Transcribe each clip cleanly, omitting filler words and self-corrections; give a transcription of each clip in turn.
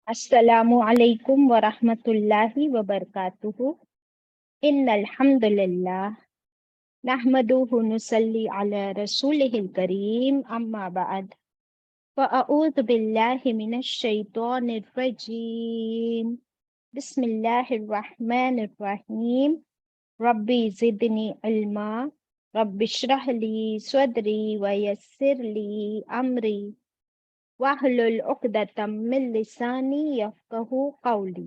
अस्सलामु अलैकुम व रहमतुल्लाहि व बरकातुहू। इन्नल हम्दुलिल्लाह नहमदुहु नुसल्ली अला रसूलिहिल करीम अम्मा बअद फ़अऊज़ु बिल्लाहि मिनश शैतानिर रजीम। बिस्मिल्लाहिर रहमानिर रहीम। रब्बी ज़िदनी इल्मा रब्बिश्रह ली सदरी व यस्सिर ली अमरी wahlul uqdatam min lisani yafqahu qawli.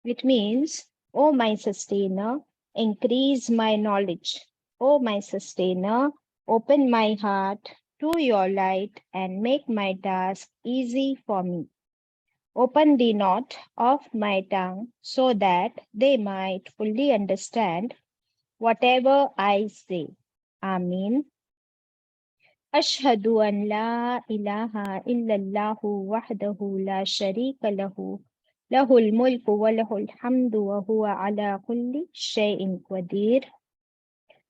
It means, O my sustainer, increase my knowledge. O my sustainer, open my heart to your light and make my task easy for me. Open the knot of my tongue so that they might fully understand whatever I say. Ameen. أشهد أن لا إله إلا الله وحده لا شريك له له الملك وله الحمد وهو على كل شيء قدير.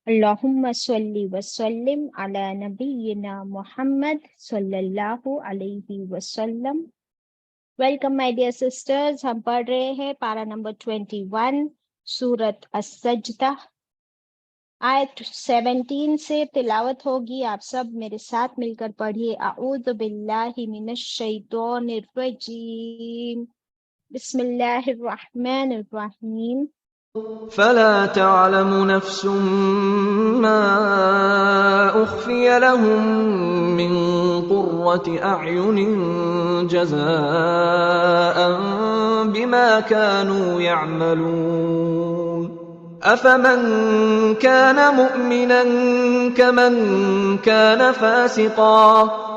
اللهم صل وسلم على نبينا محمد صلى الله عليه وسلم. Welcome my dear sisters. हम पढ़ रहे हैं पारा नंबर 21 सूरत as-सजदा। आयत 17 से तिलावत होगी। आप सब मेरे साथ मिलकर पढ़िए। अऊज़ु बिल्लाहि मिनश शैतानिर रजीम। बिस्मिल्लाहिर रहमानिर रहीम। فلا تعلم نفس ما أخفي لهم من قرة أعين جزاء بما كانوا يعملون أفمن كان مؤمنا كمن كان فاسقا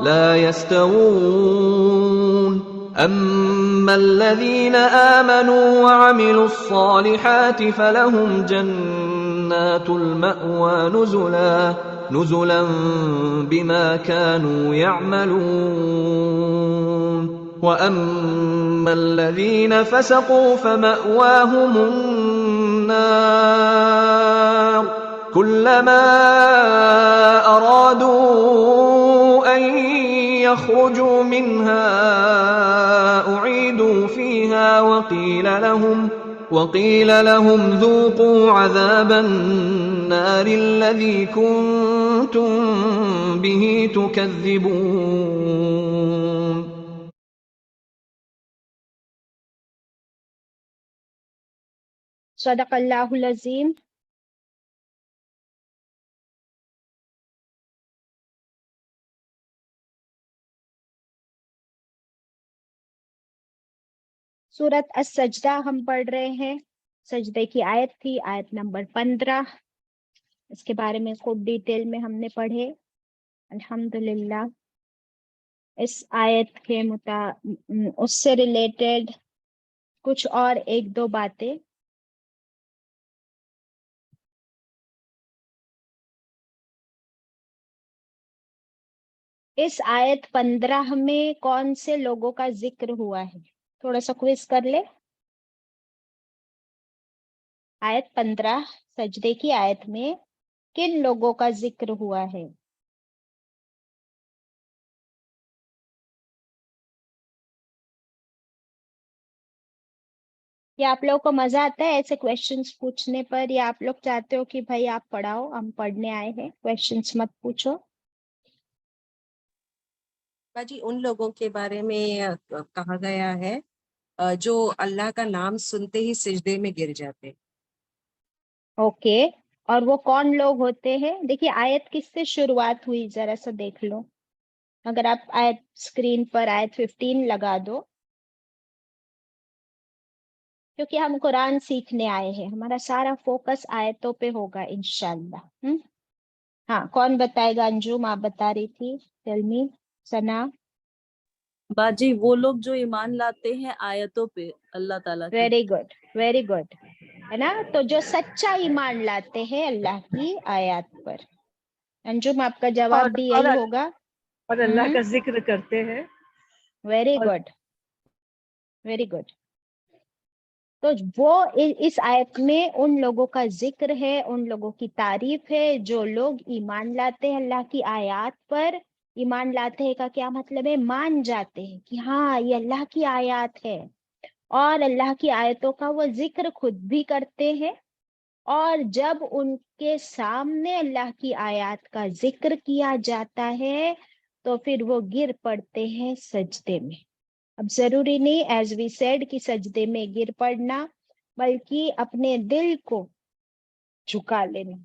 لا يستوون أما الذين آمنوا وعملوا الصالحات فلهم جنات المأوى نزلا بما كانوا يعملون وأما الذين فسقوا فمأواهم النار كلما أرادوا أن يخرجوا منها أعيدوا فيها وقيل لهم ذوقوا عذاب النار الذي كنتم به تكذبون. सदक़ल्लाहुल अज़ीम। सूरत as-सजदा हम पढ़ रहे हैं। सजदे की आयत थी आयत नंबर 15। इसके बारे में खूब डिटेल में हमने पढ़े अल्हम्दुलिल्लाह। इस आयत के उससे रिलेटेड कुछ और एक दो बातें। इस आयत 15 में कौन से लोगों का जिक्र हुआ है? थोड़ा सा क्विज कर ले। आयत 15 सजदे की आयत में किन लोगों का जिक्र हुआ है? या आप लोगों को मजा आता है ऐसे क्वेश्चंस पूछने पर, या आप लोग चाहते हो कि भाई आप पढ़ाओ, हम पढ़ने आए हैं, क्वेश्चंस मत पूछो? जी उन लोगों के बारे में कहा गया है जो अल्लाह का नाम सुनते ही सिजदे में गिर जाते। ओके, और वो कौन लोग होते हैं? देखिए आयत किससे शुरुआत हुई जरा सा देख लो। अगर आप आयत स्क्रीन पर आयत 15 लगा दो, क्योंकि हम कुरान सीखने आए हैं, हमारा सारा फोकस आयतों पे होगा इंशाल्लाह। हाँ, कौन बताएगा? अंजुम आप बता रही थी। Tell me. सना। बाजी वो लोग जो ईमान लाते हैं आयतों पे अल्लाह ताला की। वेरी गुड, वेरी गुड, है ना? तो जो सच्चा ईमान लाते हैं अल्लाह की आयत पर। अंजुम आपका जवाब भी यही होगा। और अल्लाह का जिक्र करते हैं। Very good, very good. तो वो इस आयत में उन लोगों का जिक्र है, उन लोगों की तारीफ है जो लोग ईमान लाते हैं अल्लाह की आयत पर, ایمان لاتے ہیں کا کیا مطلب ہے؟ مان جاتے ہیں کہ ہاں یہ اللہ کی آیات ہے، اور اللہ کی آیتوں کا وہ ذکر خود بھی کرتے ہیں، اور جب ان کے سامنے اللہ کی آیات کا ذکر کیا جاتا ہے تو پھر وہ گر پڑتے ہیں سجدے میں۔ اب ضروری نہیں ایز وی سیڈ کہ سجدے میں گر پڑنا، بلکہ اپنے دل کو جھکا لینا،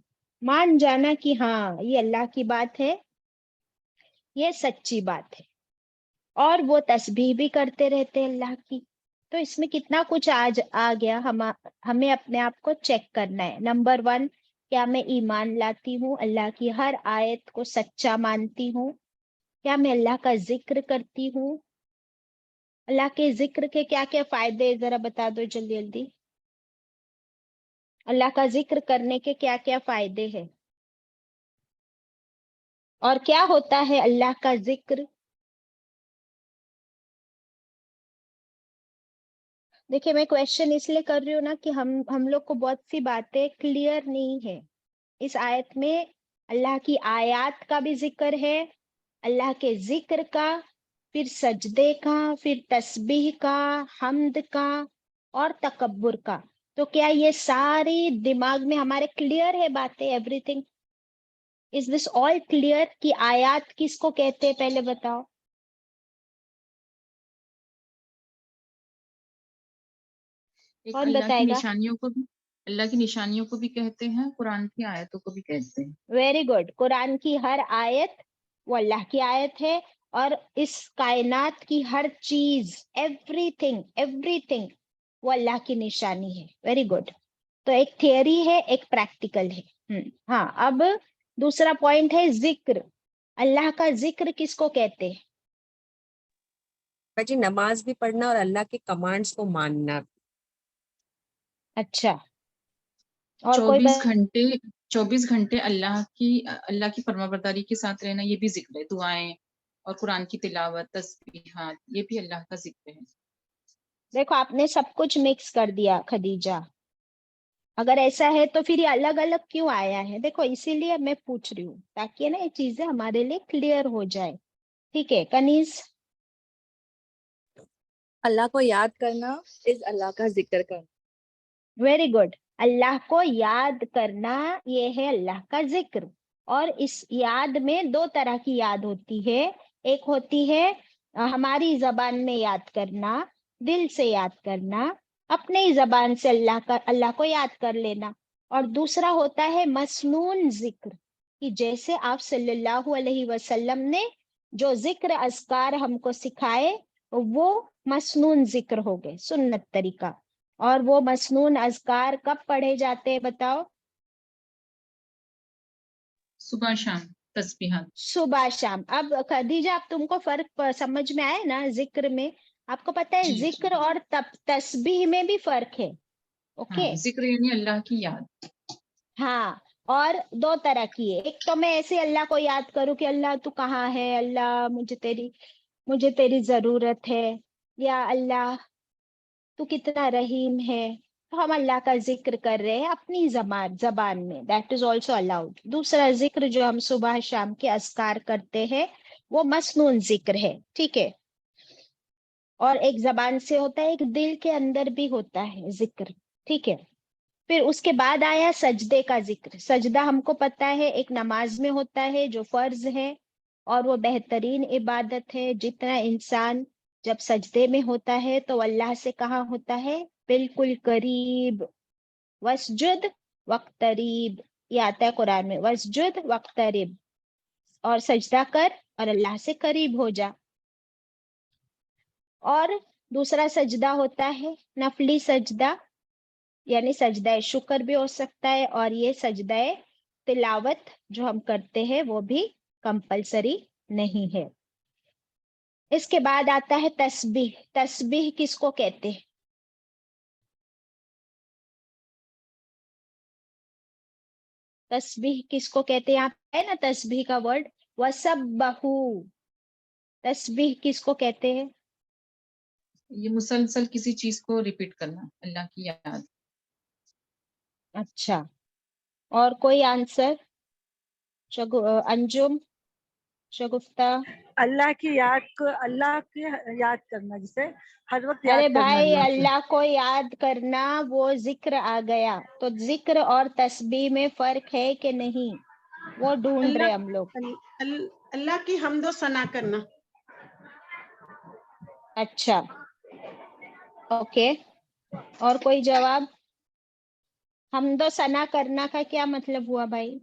مان جانا کہ ہاں یہ اللہ کی بات ہے، یہ سچی بات ہے، اور وہ تسبیح بھی کرتے رہتے ہیں اللہ کی۔ تو اس میں کتنا کچھ آج آ گیا، ہمیں اپنے آپ کو چیک کرنا ہے۔ نمبر 1، کیا میں ایمان لاتی ہوں، اللہ کی ہر آیت کو سچا مانتی ہوں؟ کیا میں اللہ کا ذکر کرتی ہوں؟ اللہ کے ذکر کے کیا کیا فائدے ذرا بتا دو جلدی جلدی۔ اللہ کا ذکر کرنے کے کیا کیا فائدے ہیں، اور کیا ہوتا ہے اللہ کا ذکر؟ دیکھیں میں کویشچن اس لیے کر رہی ہوں نا کہ ہم لوگ کو بہت سی باتیں کلیئر نہیں ہے۔ اس آیت میں اللہ کی آیات کا بھی ذکر ہے، اللہ کے ذکر کا، پھر سجدے کا، پھر تسبیح کا، حمد کا، اور تکبر کا۔ تو کیا یہ ساری دماغ میں ہمارے کلیئر ہے باتیں؟ Every thing is this all clear? کہ آیات کس کو کہتے ہیں پہلے بتاؤ؟ ایک کون اللہ کی بتائے گا؟ نشانیوں کو بھی، اللہ کی نشانیوں کو بھی کہتے ہیں، قرآن کی آیتوں کو بھی کہتے ہیں۔ Very good. قرآن کی ہر آیت وہ اللہ کی آیت ہے، اور اس کائنات کی ہر چیز، ایوری تھنگ وہ اللہ کی نشانی ہے۔ Very good. تو ایک تھیوری ہے، ایک پریکٹیکل ہے۔ ہاں، اب دوسرا پوائنٹ ہے ذکر۔ اللہ کا ذکر کس کو کہتے ہیں؟ جی نماز بھی پڑھنا اور اللہ کے کمانڈس کو ماننا۔ اچھا، اور کوئی 24 گھنٹے اللہ کی فرما برداری کے ساتھ رہنا، یہ بھی ذکر ہے۔ دعائیں اور قرآن کی تلاوت، تسبیحات، یہ بھی اللہ کا ذکر ہے۔ دیکھو آپ نے سب کچھ مکس کر دیا خدیجہ۔ اگر ایسا ہے تو پھر یہ الگ الگ کیوں آیا ہے؟ دیکھو اسی لیے میں پوچھ رہی ہوں تاکہ نا یہ چیزیں ہمارے لیے کلیئر ہو جائے۔ ٹھیک ہے کنیز؟ اللہ کو یاد کرنا از اللہ کا ذکر کرنا۔ Very good. اللہ کو یاد کرنا یہ ہے اللہ کا ذکر، اور اس یاد میں دو طرح کی یاد ہوتی ہے۔ ایک ہوتی ہے ہماری زبان میں یاد کرنا، دل سے یاد کرنا، اپنے ہی زبان سے اللہ کو یاد کر لینا، اور دوسرا ہوتا ہے مسنون ذکر، کہ جیسے آپ صلی اللہ علیہ وسلم نے جو ذکر اذکار ہم کو سکھائے وہ مسنون ذکر ہو گئے، سنت طریقہ۔ اور وہ مسنون اذکار کب پڑھے جاتے ہیں بتاؤ؟ صبح شام تسبیحات۔ صبح شام۔ اب خدیجہ اب تم کو فرق سمجھ میں آئے نا ذکر میں؟ آپ کو پتہ ہے جی ذکر اور تسبیح میں بھی فرق ہے۔ اوکے، ہاں، ذکر یعنی اللہ کی یاد۔ ہاں، اور دو طرح کی ہے۔ ایک تو میں ایسے اللہ کو یاد کروں کہ اللہ تو کہاں ہے، اللہ مجھے تیری ضرورت ہے، یا اللہ تو کتنا رحیم ہے، تو ہم اللہ کا ذکر کر رہے ہیں اپنی زبان میں، دیٹ از آلسو الاؤڈ۔ دوسرا ذکر جو ہم صبح شام کے اذکار کرتے ہیں وہ مسنون ذکر ہے، ٹھیک ہے، اور ایک زبان سے ہوتا ہے، ایک دل کے اندر بھی ہوتا ہے ذکر، ٹھیک ہے۔ پھر اس کے بعد آیا سجدے کا ذکر۔ سجدہ ہم کو پتا ہے ایک نماز میں ہوتا ہے جو فرض ہے، اور وہ بہترین عبادت ہے۔ جتنا انسان جب سجدے میں ہوتا ہے تو اللہ سے کہاں ہوتا ہے؟ بالکل قریب۔ وسجد وقتریب، یہ آتا ہے قرآن میں، وسجد وقتریب، اور سجدہ کر اور اللہ سے قریب ہو جا۔ اور دوسرا سجدہ ہوتا ہے نفلی سجدہ، یعنی سجدہ شکر بھی ہو سکتا ہے، اور یہ سجدہ تلاوت جو ہم کرتے ہیں وہ بھی کمپلسری نہیں ہے۔ اس کے بعد آتا ہے تسبیح۔ تسبیح کس کو کہتے ہیں؟ تسبیح کس کو کہتے ہیں؟ آپ ہے نا تسبیح کا ورڈ، وسبحو۔ تسبیح کس کو کہتے ہیں؟ یہ مسلسل کسی چیز کو ریپیٹ کرنا، اللہ کی یاد۔ اچھا، اور کوئی آنسر؟ انجم؟ शगुफ्ता। अल्लाह की याद करना, जिसे हर वक्त अरे याद करना भाई, अल्लाह को। अल्लाह को याद करना, वो जिक्र आ गया। तो जिक्र और तस्बीह में फर्क है कि नहीं, वो ढूंढ रहे हम लोग। अल्लाह की हम्दो सना करना। अच्छा, ओके। और कोई जवाब? हमदो सना करना का क्या मतलब हुआ भाई?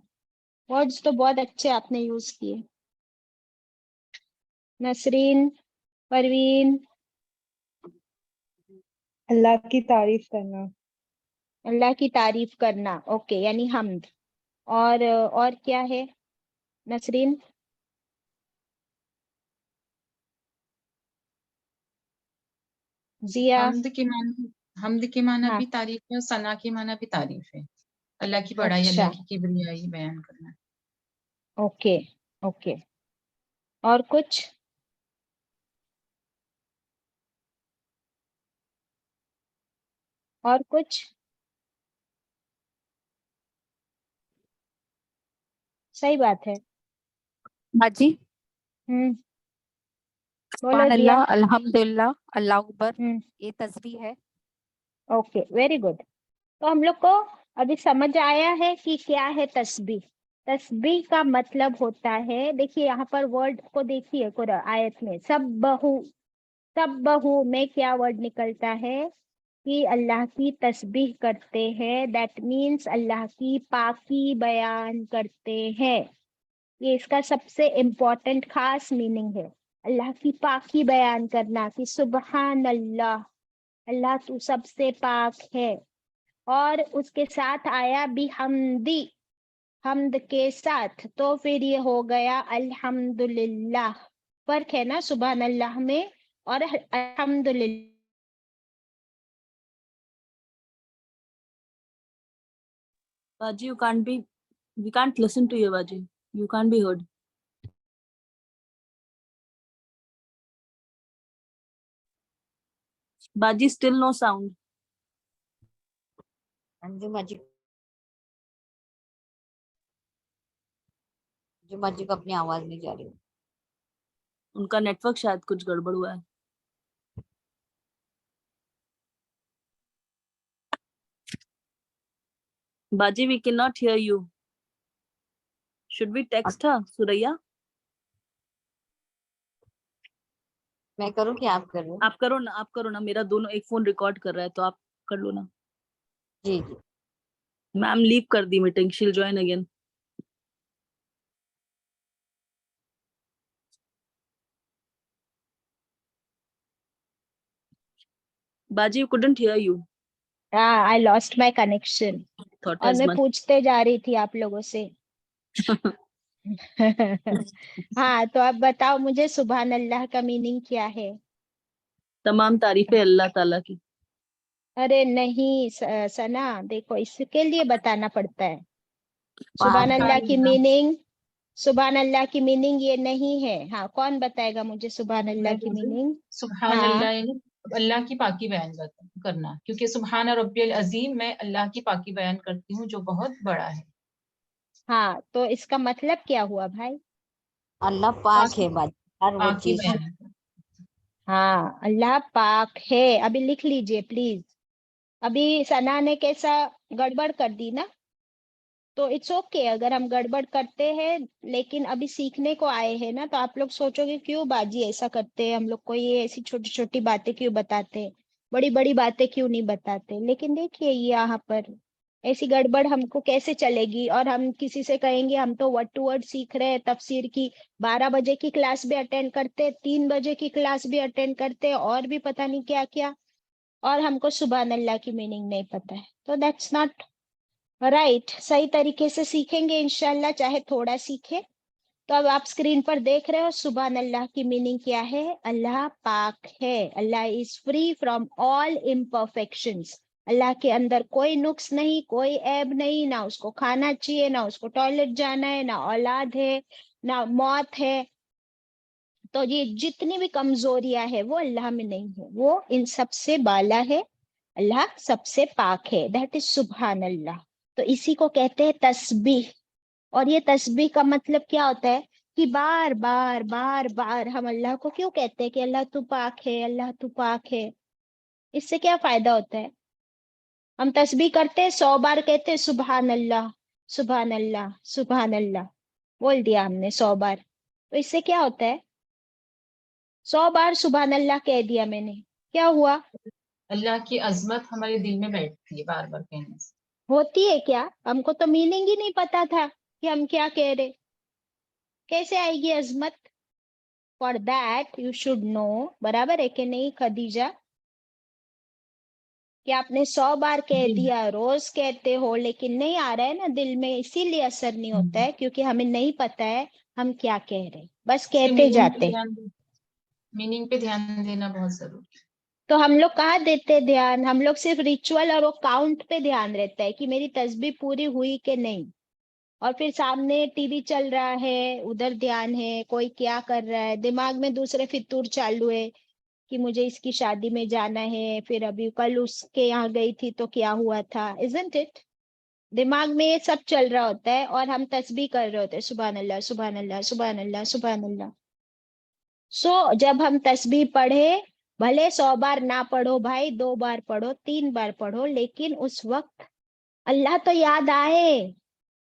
वर्ड्स तो बहुत अच्छे आपने यूज किए। नसरीन, परवीन। अल्लाह की तारीफ करना। अल्लाह की तारीफ करना, ओके, यानी हम्द। और क्या है नसरीन? जिया। हमद के माना हाँ, भी तारीफ है, सना के माना भी तारीफ है। अल्लाह की बड़ाई, अच्छा, अल्लाह की किबरियाई बयान करना। Okay, okay. और कुछ? और कुछ? सही बात है। बाजी, बोलो सुभान जिया। अल्लाह, अल्हम्दुलिल्लाह, अल्लाह अकबर, हम्म, ये तस्बीह है। Okay, very good. तो हम लोग को अभी समझ आया है कि क्या है तस्बीह। तस्बीह का मतलब होता है, देखिए यहाँ पर वर्ड को देखिए, आयत में सब्बहू में क्या वर्ड निकलता है कि अल्लाह की तस्बीह करते हैं। दैट मीन्स अल्लाह की पाकी बयान करते हैं। ये इसका सबसे इम्पोर्टेंट खास मीनिंग है, अल्लाह की पाकी बयान करना, कि सुबहान अल्लाह, अल्लाह तू सबसे पाक है। और उसके साथ आया भी हमदी, हमद के साथ, तो फिर ये हो गया अल्हम्दुलिल्लाह। फर्क है ना सुबहान अल्लाह में और अल्हम्दुलिल्लाह। Baji, we can't listen to you, Baji. You can't be heard. Baji, still no sound. Anjum जी को अपनी आवाज नहीं जा रही। उनका नेटवर्क शायद कुछ गड़बड़ हुआ है। Baji, we cannot hear you. Should we text her, Suraya? मैं करूँ कि आप कर रहे हो? आप करो ना, मेरा दोनों एक फोन रिकॉर्ड कर रहा है, तो आप कर लो ना। जी। मैम लीव कर दी meeting, she'll join again. Baji, you couldn't hear you. I lost my connection. Thought और as मैं much. पूछते जा रही थी आप लोगों से। हाँ, तो अब बताओ मुझे सुभान अल्लाह का मीनिंग क्या है? तमाम तारीफें अल्लाह ताला की। अरे नहीं सना, देखो इसके लिए बताना पड़ता है। सुभान पाक अल्लाह की अल्लाह। मीनिंग, सुभान अल्लाह की मीनिंग ये नहीं है। हाँ, कौन बताएगा मुझे सुभान अल्लाह मैं की बोलूं, मीनिंग? सुभान हाँ, अल्लाह यानी अल्लाह की पाकी बयान करना, क्योंकि सुभान रब्बियल अजीम, मैं अल्लाह की पाकी बयान करती हूँ जो बहुत बड़ा है। हाँ, तो इसका मतलब क्या हुआ भाई? अल्लाह पाक है बाजी, हर वो पाकी चीज। बयान। हाँ, अल्लाह पाक है। अभी लिख लीजिए प्लीज। अभी सना ने कैसा गड़बड़ कर दी ना, तो इट्स ओके अगर हम गड़बड़ करते हैं, लेकिन अभी सीखने को आए हैं ना। तो आप लोग सोचोगे क्यों बाजी ऐसा करते हैं, हम लोग को ये ऐसी छोटी छोटी बातें क्यों बताते हैं, बड़ी बड़ी बातें क्यों नहीं बताते। लेकिन देखिए यहाँ पर ऐसी गड़बड़ हमको कैसे चलेगी, और हम किसी से कहेंगे हम तो वर्ड टू वर्ड सीख रहे हैं तफसीर की, 12 बजे की क्लास भी अटेंड करते, 3 बजे की क्लास भी अटेंड करते, और भी पता नहीं क्या क्या, और हमको सुभान अल्लाह की मीनिंग नहीं पता है। तो दैट्स नॉट राइट। सही तरीके से सीखेंगे इंशाल्लाह, चाहे थोड़ा सीखे। तो अब आप स्क्रीन पर देख रहे हो सुभान अल्लाह की मीनिंग क्या है? अल्लाह पाक है, अल्लाह is free from all imperfections. अल्लाह के अंदर कोई नुक्स नहीं, कोई ऐब नहीं, ना उसको खाना चाहिए, ना उसको टॉयलेट जाना है, ना औलाद है, ना मौत है। तो ये जितनी भी कमजोरियां है वो अल्लाह में नहीं है, वो इन सबसे बाला है। अल्लाह सबसे पाक है, दैट इज सुभान अल्लाह। तो इसी को कहते हैं तस्बीह। और ये तस्बीह का मतलब क्या होता है? کہ بار بار بار بار ہم اللہ کو کیوں کہتے ہیں کہ اللہ تو پاک ہے، اللہ تو پاک ہے؟ اس سے کیا فائدہ ہوتا ہے؟ ہم تسبیح کرتے 100 بار کہتے سبحان اللہ سبحان اللہ سبحان اللہ، بول دیا ہم نے 100 بار، تو اس سے کیا ہوتا ہے؟ 100 بار سبحان اللہ کہہ دیا میں نے، کیا ہوا؟ اللہ کی عظمت ہمارے دل میں بیٹھتی ہے بار بار کہنے سے. ہوتی ہے کیا؟ ہم کو تو میننگ ہی نہیں پتا تھا کہ ہم کیا کہہ رہے. کیسے آئے گی عظمت؟ For that you should know, برابر ہے کہ نہیں خدیجہ، کہ آپ نے 100 بار کہہ جی دیا، روز کہتے ہو، لیکن نہیں آ رہا ہے نا دل میں، اسی لیے اثر نہیں ہوتا ہے کیونکہ ہمیں نہیں پتا ہے ہم کیا کہہ رہے، بس کہتے جاتے. میننگ پہ دھیان دینا بہت ضروری ہے. تو ہم لوگ کہاں دیتے دھیان؟ ہم لوگ صرف ریچول اور وہ کاؤنٹ پہ دھیان رہتا ہے کہ میری تسبیح پوری ہوئی کہ نہیں، اور پھر سامنے ٹی وی چل رہا ہے، ادھر دھیان ہے، کوئی کیا کر رہا ہے، دماغ میں دوسرے فطور چالو ہے کہ مجھے اس کی شادی میں جانا ہے، پھر ابھی کل اس کے یہاں گئی تھی تو کیا ہوا تھا، isn't it؟ دماغ میں یہ سب چل رہا ہوتا ہے اور ہم تسبیح کر رہے ہوتے ہیں سبحان اللہ سبحان اللہ سبحان اللہ سبحان اللہ. سو جب ہم تسبیح پڑھے، بھلے 100 بار نہ پڑھو بھائی، 2 بار پڑھو، 3 بار پڑھو، لیکن اس وقت اللہ تو یاد آئے.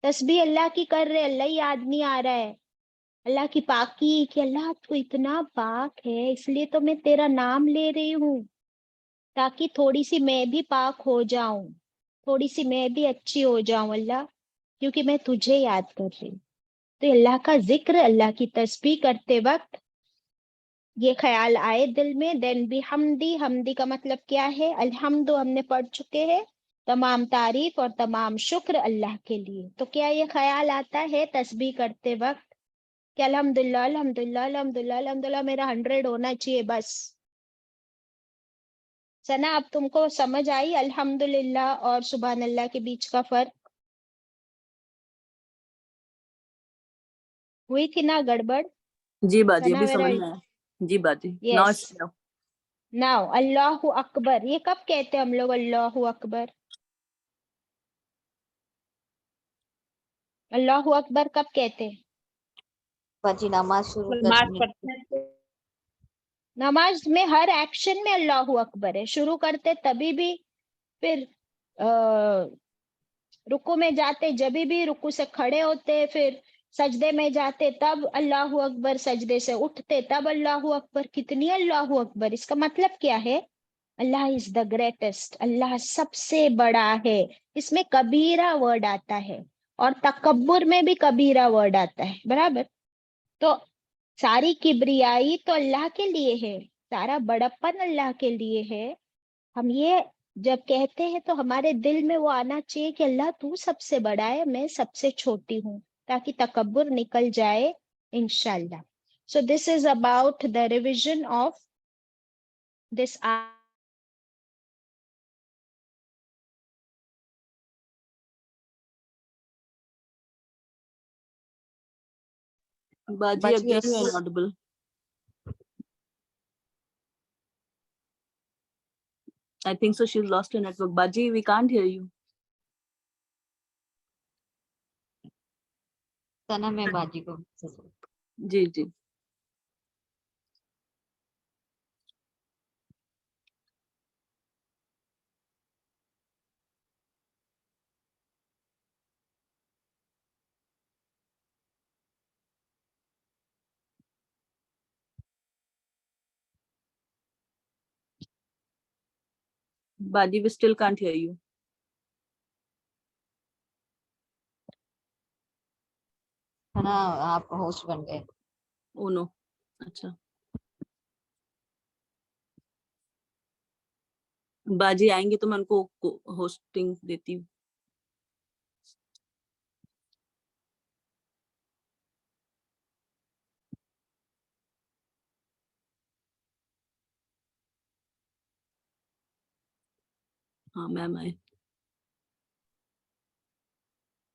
تسبیح اللہ کی کر رہے، اللہ ہی یاد نہیں آ رہا ہے، اللہ کی پاکی، کہ اللہ تو اتنا پاک ہے اس لیے تو میں تیرا نام لے رہی ہوں تاکہ تھوڑی سی میں بھی پاک ہو جاؤں، تھوڑی سی میں بھی اچھی ہو جاؤں اللہ، کیونکہ میں تجھے یاد کر رہی ہوں. تو اللہ کا ذکر، اللہ کی تسبیح کرتے وقت یہ خیال آئے دل میں، دین بھی حمدی. حمدی کا مطلب کیا ہے؟ الحمد ہم نے پڑھ چکے ہیں، تمام تعریف اور تمام شکر اللہ کے لیے. تو کیا یہ خیال آتا ہے تسبیح کرتے وقت کہ الحمدللہ الحمدللہ الحمدللہ الحمدللہ میرا 100 ہونا چاہیے بس؟ ثنا اب تم کو سمجھ آئی الحمدللہ اور سبحان اللہ کے بیچ کا فرق؟ ہوئی تھی نا گڑبڑ؟ جی باجی ثنا ابھی میرا سمجھ میں آیا. جی باجی یس. نو. ناؤ اللہ اکبر، یہ کب کہتے ہم لوگ اللہ اکبر؟ اللہ اکبر کب کہتے؟ باجی نماز شروع نماز کرنے پڑھتے ہیں نماز میں ہر ایکشن میں اللہ اکبر ہے. شروع کرتے تبھی بھی، پھر رکو میں جاتے جبھی بھی، رکو سے کھڑے ہوتے، پھر سجدے میں جاتے تب اللہ اکبر، سجدے سے اٹھتے تب اللہ اکبر. کتنی اللہ اکبر؟ اس کا مطلب کیا ہے؟ اللہ از دا گریٹسٹ، اللہ سب سے بڑا ہے. اس میں کبیرہ ورڈ آتا ہے اور تکبر میں بھی کبیرہ ورڈ آتا ہے، برابر؟ تو ساری کبریائی تو اللہ کے لیے ہے، سارا بڑپن اللہ کے لیے ہے. ہم یہ جب کہتے ہیں تو ہمارے دل میں وہ آنا چاہیے کہ اللہ تو سب سے بڑا ہے، میں سب سے چھوٹی ہوں، تاکہ تکبر نکل جائے انشاءاللہ. So this is about the revision of this. बाजी बाजी again you are yes. inaudible. I think so she's lost her network. Baji, we can't hear you. सना मैं बाजी को जी जी. Baji, we still can't hear you. सना आप host बन गए. Oh no. अच्छा. बाजी आएंगे तो मैं उनको होस्टिंग देती हूँ. हाँ मैम आए.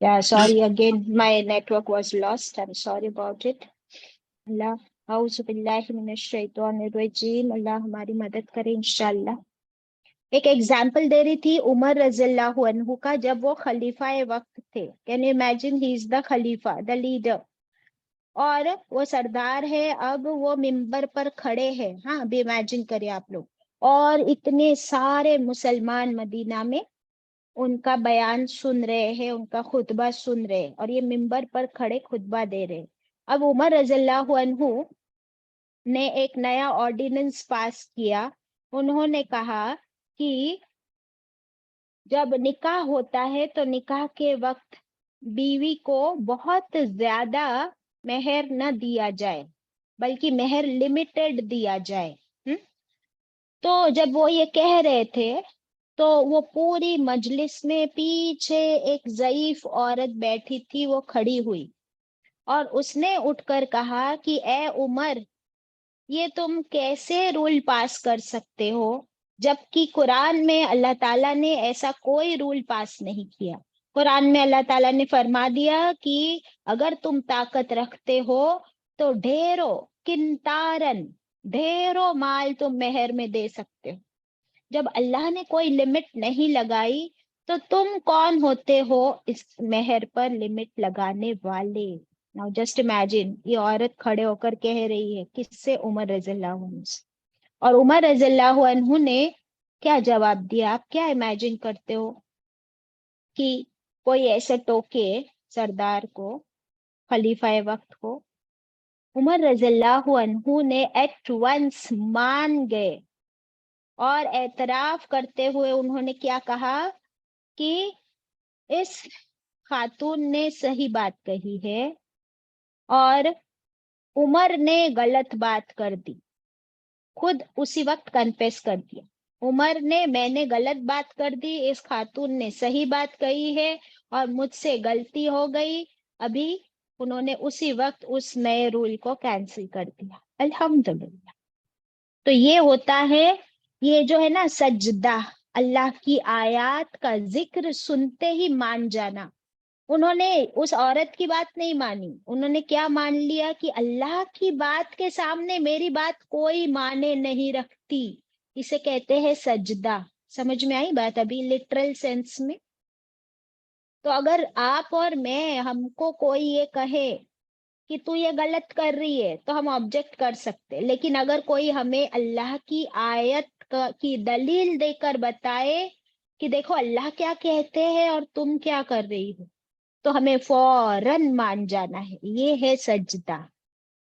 Yeah, sorry again, my network was lost. I'm sorry about it. اللہ اعوذ باللہ من الشیطان الرجیم. اللہ ہماری مدد کرے انشاءاللہ. ایک ایگزامپل دے رہی تھی عمر رضی اللہ عنہ کا، جب وہ خلیفہ وقت تھے. کین یو امیجن ہی از دا خلیفہ، دا لیڈر، اور وہ سردار ہے، اب وہ ممبر پر کھڑے ہیں. ہاں ابھی امیجن کریں آپ لوگ، اور اتنے سارے مسلمان مدینہ میں ان کا بیان سن رہے ہیں، ان کا خطبہ سن رہے ہیں، اور یہ ممبر پر کھڑے خطبہ دے رہے. اب عمر رضی اللہ عنہ نے ایک نیا آرڈیننس پاس کیا. انہوں نے کہا کہ جب نکاح ہوتا ہے تو نکاح کے وقت بیوی کو بہت زیادہ مہر نہ دیا جائے، بلکہ مہر لمیٹڈ دیا جائے. تو جب وہ یہ کہہ رہے تھے تو وہ پوری مجلس میں پیچھے ایک ضعیف عورت بیٹھی تھی، وہ کھڑی ہوئی اور اس نے اٹھ کر کہا کہ اے عمر، یہ تم کیسے رول پاس کر سکتے ہو جبکہ قرآن میں اللہ تعالیٰ نے ایسا کوئی رول پاس نہیں کیا. قرآن میں اللہ تعالیٰ نے فرما دیا کہ اگر تم طاقت رکھتے ہو تو ڈھیروں مال تم مہر میں دے سکتے ہو. جب اللہ نے کوئی لمٹ نہیں لگائی تو تم کون ہوتے ہو اس مہر پر لمٹ لگانے والے. Now just imagine، یہ عورت کھڑے ہو کر کہہ رہی ہے کس سے؟ عمر رضی اللہ عنہ سے. اور عمر رضی اللہ عنہ نے کیا جواب دیا؟ آپ کیا امیجن کرتے ہو کہ کوئی ایسے ٹوکے سردار کو، خلیفہ وقت کو؟ عمر رضی اللہ عنہ نے ایٹ ونس مان گئے اور اعتراف کرتے ہوئے انہوں نے کیا کہا کہ اس خاتون نے صحیح بات کہی ہے اور عمر نے غلط بات کر دی. خود اسی وقت کنفیس کر دیا عمر نے، میں نے غلط بات کر دی، اس خاتون نے صحیح بات کہی ہے اور مجھ سے غلطی ہو گئی. ابھی انہوں نے اسی وقت اس نئے رول کو کینسل کر دیا. الحمدللہ. تو یہ ہوتا ہے، یہ جو ہے نا سجدہ، اللہ کی آیات کا ذکر سنتے ہی مان جانا. انہوں نے اس عورت کی بات نہیں مانی، انہوں نے کیا مان لیا کہ اللہ کی بات کے سامنے میری بات کوئی معنی نہیں رکھتی. اسے کہتے ہیں سجدہ. سمجھ میں آئی بات ابھی لٹرل سینس میں؟ تو اگر آپ اور میں، ہم کو کوئی یہ کہے کہ تو یہ غلط کر رہی ہے تو ہم آبجیکٹ کر سکتے، لیکن اگر کوئی ہمیں اللہ کی آیت کی دلیل دے کر بتائے کہ دیکھو اللہ کیا کہتے ہیں اور تم کیا کر رہی ہو، تو ہمیں فوراً مان جانا ہے. یہ ہے سجدہ.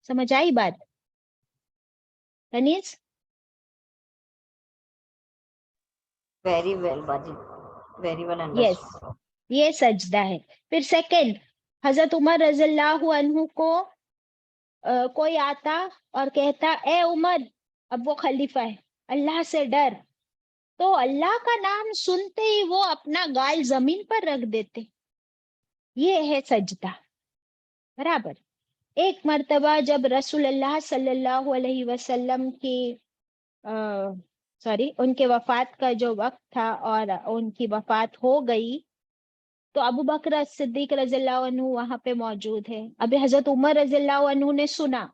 سمجھ آئی بات تنیز؟ Very well, Baji. Very well یس، understood. یہ سجدہ ہے. پھر سیکنڈ، حضرت عمر رضی اللہ عنہ کو کوئی آتا اور کہتا اے عمر، اب وہ خلیفہ ہے، اللہ سے ڈر، تو اللہ کا نام سنتے ہی وہ اپنا گال زمین پر رکھ دیتے. یہ ہے سجدہ. برابر. ایک مرتبہ جب رسول اللہ صلی اللہ علیہ وسلم کی ان کے وفات کا جو وقت تھا اور ان کی وفات ہو گئی، تو ابو بکر صدیق رضی اللہ عنہ وہاں پہ موجود ہے. ابھی حضرت عمر رضی اللہ عنہ نے سنا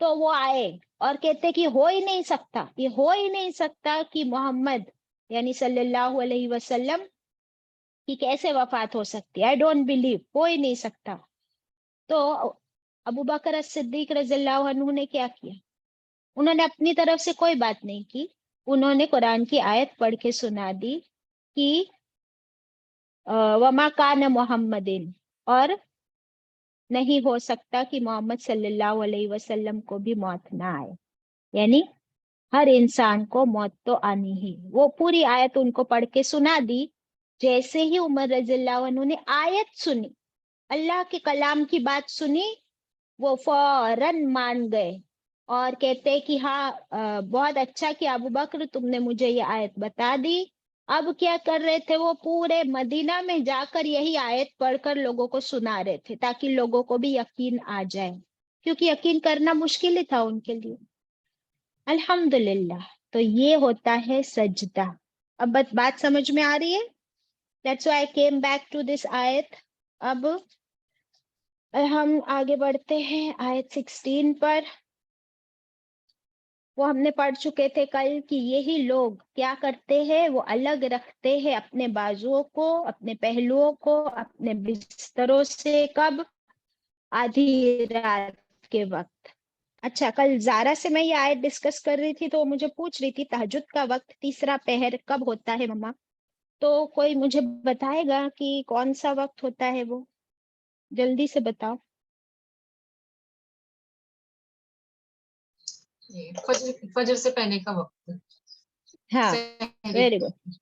تو وہ آئے اور کہتے کہ ہو ہی نہیں سکتا، یہ ہو ہی نہیں سکتا کہ محمد یعنی صلی اللہ علیہ وسلم کی کیسے وفات ہو سکتی، آئی ڈونٹ بلیو، ہو ہی نہیں سکتا. تو ابو بکر صدیق رضی اللہ عنہ نے کیا کیا؟ انہوں نے اپنی طرف سے کوئی بات نہیں کی، انہوں نے قرآن کی آیت پڑھ کے سنا دی کہ وما کان محمد، اور نہیں ہو سکتا کہ محمد صلی اللہ علیہ وسلم کو بھی موت نہ آئے، یعنی ہر انسان کو موت تو آنی ہی. وہ پوری آیت ان کو پڑھ کے سنا دی. جیسے ہی عمر رضی اللہ عنہ نے آیت سنی، اللہ کے کلام کی بات سنی، وہ فوراً مان گئے اور کہتے کہ ہاں بہت اچھا کہ ابو بکر تم نے مجھے یہ آیت بتا دی. اب کیا کر رہے تھے؟ وہ پورے مدینہ میں جا کر یہی آیت پڑھ کر لوگوں کو سنا رہے تھے تاکہ لوگوں کو بھی یقین آ جائے، کیونکہ یقین کرنا مشکل ہی تھا ان کے لیے. الحمدللہ. تو یہ ہوتا ہے سجدہ. اب بات سمجھ میں آ رہی ہے؟ That's why I came back to this آیت. اب ہم آگے بڑھتے ہیں آیت 16 پر. وہ ہم نے پڑھ چکے تھے کل کہ یہی لوگ کیا کرتے ہیں، وہ الگ رکھتے ہیں اپنے بازوؤں کو، اپنے پہلوؤں کو اپنے بستروں سے. کب؟ آدھی رات के वक्त। अच्छा, कल जारा से मैं ये आयत डिस्कस कर रही थी तो वो मुझे पूछ रही थी तहज्जुद का वक्त तीसरा पहर कब होता है मम्मा, तो कोई मुझे बताएगा कि कौन सा वक्त होता है वो, जल्दी से बताओ। फजर से पहले का वक्त। हाँ, सहरी। Very good.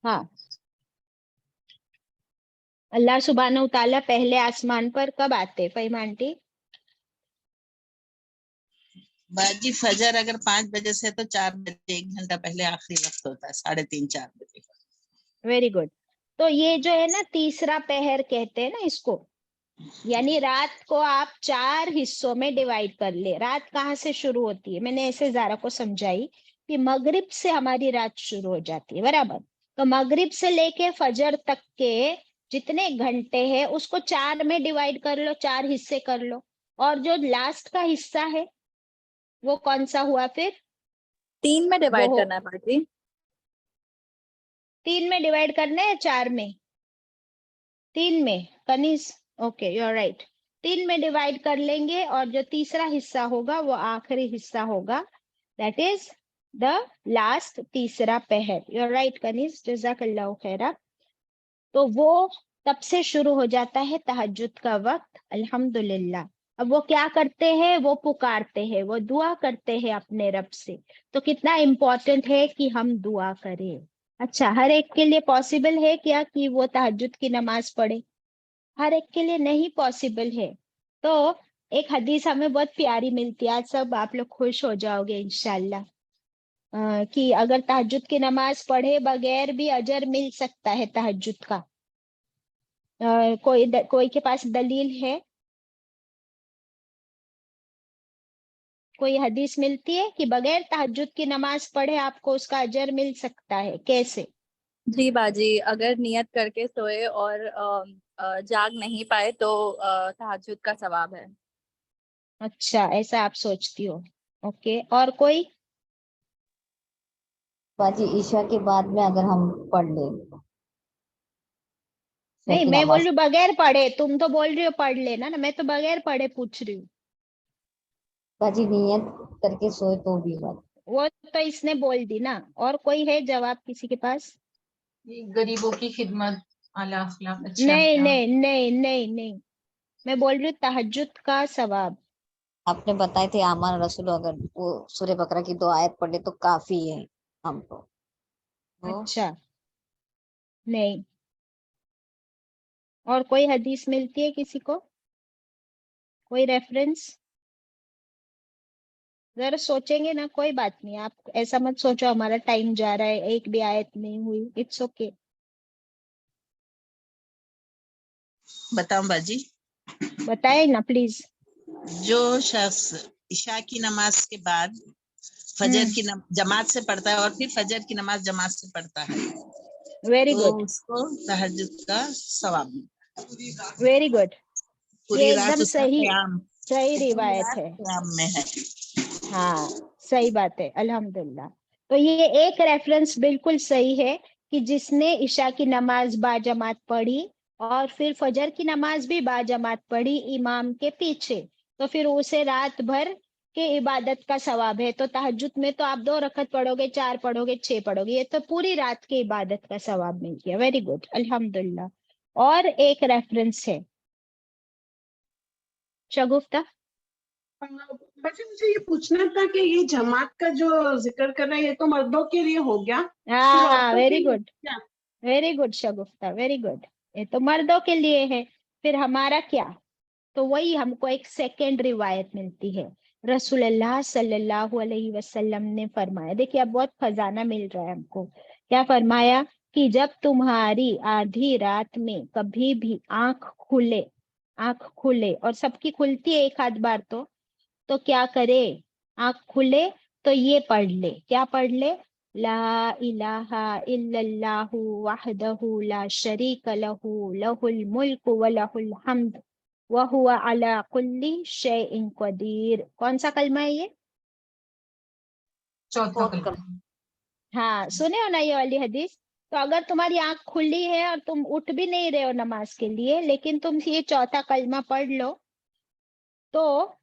हाँ, अल्लाह सुब्हानहू तआला पहले आसमान पर कब आते, फहीमा आंटी? बाजी फजर अगर 5 बजे से तो 4 बजे, 1 घंटा पहले आखिरी वक्त होता है, 3:30-4 बजे। Very good. तो ये जो है ना तीसरा पहर कहते हैं ना इसको, यानी रात को आप 4 हिस्सों में डिवाइड कर ले। रात कहाँ से शुरू होती है? मैंने ऐसे जारा को समझाई कि मगरिब से हमारी रात शुरू हो जाती है, बराबर। तो मगरिब से लेके फजर तक के जितने घंटे हैं उसको 4 में डिवाइड कर लो, 4 हिस्से कर लो। और जो लास्ट का हिस्सा है वो कौन सा हुआ फिर? 3 में डिवाइड वो करना है पाजी। 3 में डिवाइड करना है, 4 में? 3 में कनीज, ओके यू आर राइट। 3 में डिवाइड कर लेंगे और जो तीसरा हिस्सा होगा वो आखिरी हिस्सा होगा, दैट इज द लास्ट, तीसरा पहर। यू आर राइट कनीज, जज़ाकल्लाहु खैरा। तो वो तब से शुरू हो जाता है तहज्जुद का वक्त, अल्हम्दुलिल्लाह। अब वो क्या करते हैं? वो पुकारते हैं, वो दुआ करते हैं अपने रब से। तो कितना इम्पोर्टेंट है कि हम दुआ करें। अच्छा, हर एक के लिए पॉसिबल है क्या कि वो तहज्जुद की नमाज पढ़े? हर एक के लिए नहीं पॉसिबल है। तो एक हदीस हमें बहुत प्यारी मिलती है, आज सब आप लोग खुश हो जाओगे इंशाल्लाह, कि अगर तहज्जुद की नमाज पढ़े बगैर भी अजर मिल सकता है तहज्जुद का। कोई के पास दलील है? कोई हदीस मिलती है कि बगैर तहज्जुद की नमाज पढ़े आपको उसका अजर मिल सकता है? कैसे? जी बाजी, अगर नियत करके सोए और जाग नहीं पाए तो तहज्जुद का सवाब है। अच्छा, ऐसा आप सोचती हो, ओके। और कोई? बाजी ईशा के बाद में अगर हम पढ़ ले, नहीं, की मैं बोल नमाज, रही हूँ बगैर पढ़े, तुम तो बोल रही हो पढ़ लेना ना, मैं तो बगैर पढ़े पूछ रही हूँ। बाजी नियत करके सोए तो भी बात। वो तो इसने बोल दी ना। और कोई है जवाब किसी के पास? गरीबों की खिदमत, आला अखलाक, अच्छे नहीं अखलाक। नहीं नहीं नहीं नहीं, मैं बोल रही हूँ तहज्जुद का सवाब। आपने बताए थे आमान रसूल, अगर वो सूर्य बकरा की 2 आयत पढ़े तो काफी है हमको। वो अच्छा, नहीं। और कोई हदीस मिलती है किसी को? कोई रेफरेंस? जरा सोचेंगे ना, कोई बात नहीं, आप ऐसा मत सोचो हमारा टाइम जा रहा है, एक भी आयत नहीं हुई, इट्स ओके। बताऊं बाजी? बताए ना प्लीज। जो शख्स इशा की नमाज के बाद फजर की जमात से पढ़ता है और फिर फजर की नमाज जमात से पढ़ता है, वेरी तो गुड, उसको तहज्जुद का सवाब मिलता है। Very good. ये पूरी रात एकदम उसका सही क़याम, सही पूरी रिवायत रात है। क़याम में है। हाँ, सही बात है, अल्हम्दुलिल्लाह। तो ये एक रेफरेंस बिल्कुल सही है कि जिसने इशा की नमाज बाजमात पढ़ी और फिर फजर की नमाज भी बाजमात पढ़ी इमाम के पीछे, तो फिर उसे रात भर के इबादत का सवाब है। तो तहज्जुद में तो आप 2 रकत पढ़ोगे, 4 पढ़ोगे, 6 पढ़ोगे, ये तो पूरी रात की इबादत का सवाब मिल गया। वेरी गुड, अल्हम्दुलिल्लाह। और एक रेफरेंस है, शगुफ्ता। बच्चे मुझे ये पूछना था कि ये जमात का जो जिक्र कर रहा है ये तो मर्दों के लिए हो गया, फिर हाँ, औरतों के वेरी लिए गुड, क्या? वेरी गुड शगुफ्ता, वेरी गुड। ये तो मर्दों के लिए है, फिर हमारा क्या? तो वही हमको एक सेकेंड रिवायत मिलती है, रसूलुल्लाह सल्लल्लाहु अलैहि वसल्लम ने फरमाया, देखिए अब बहुत खजाना मिल रहा है हमको। क्या फरमाया कि जब तुम्हारी आधी रात में कभी भी आंख खुले और सबकी खुलती है एक आध बार, तो क्या करे? आंख खुले तो ये पढ़ ले, क्या पढ़ ले? ला इलाहा इल्लल्लाहु वहदहु ला शरीक लहु लहुल मुल्क व लहुल हम्द व हुवा अला कुल्ली शैइन कदीर। कौन सा कलमा है ये? चौथा फोर्थ कलमा। हाँ, सुने हो ना ये वाली हदीस? तो अगर तुम्हारी आंख खुली है और तुम उठ भी नहीं रहे हो नमाज के लिए, लेकिन तुम ये चौथा कलमा पढ़ लो, तो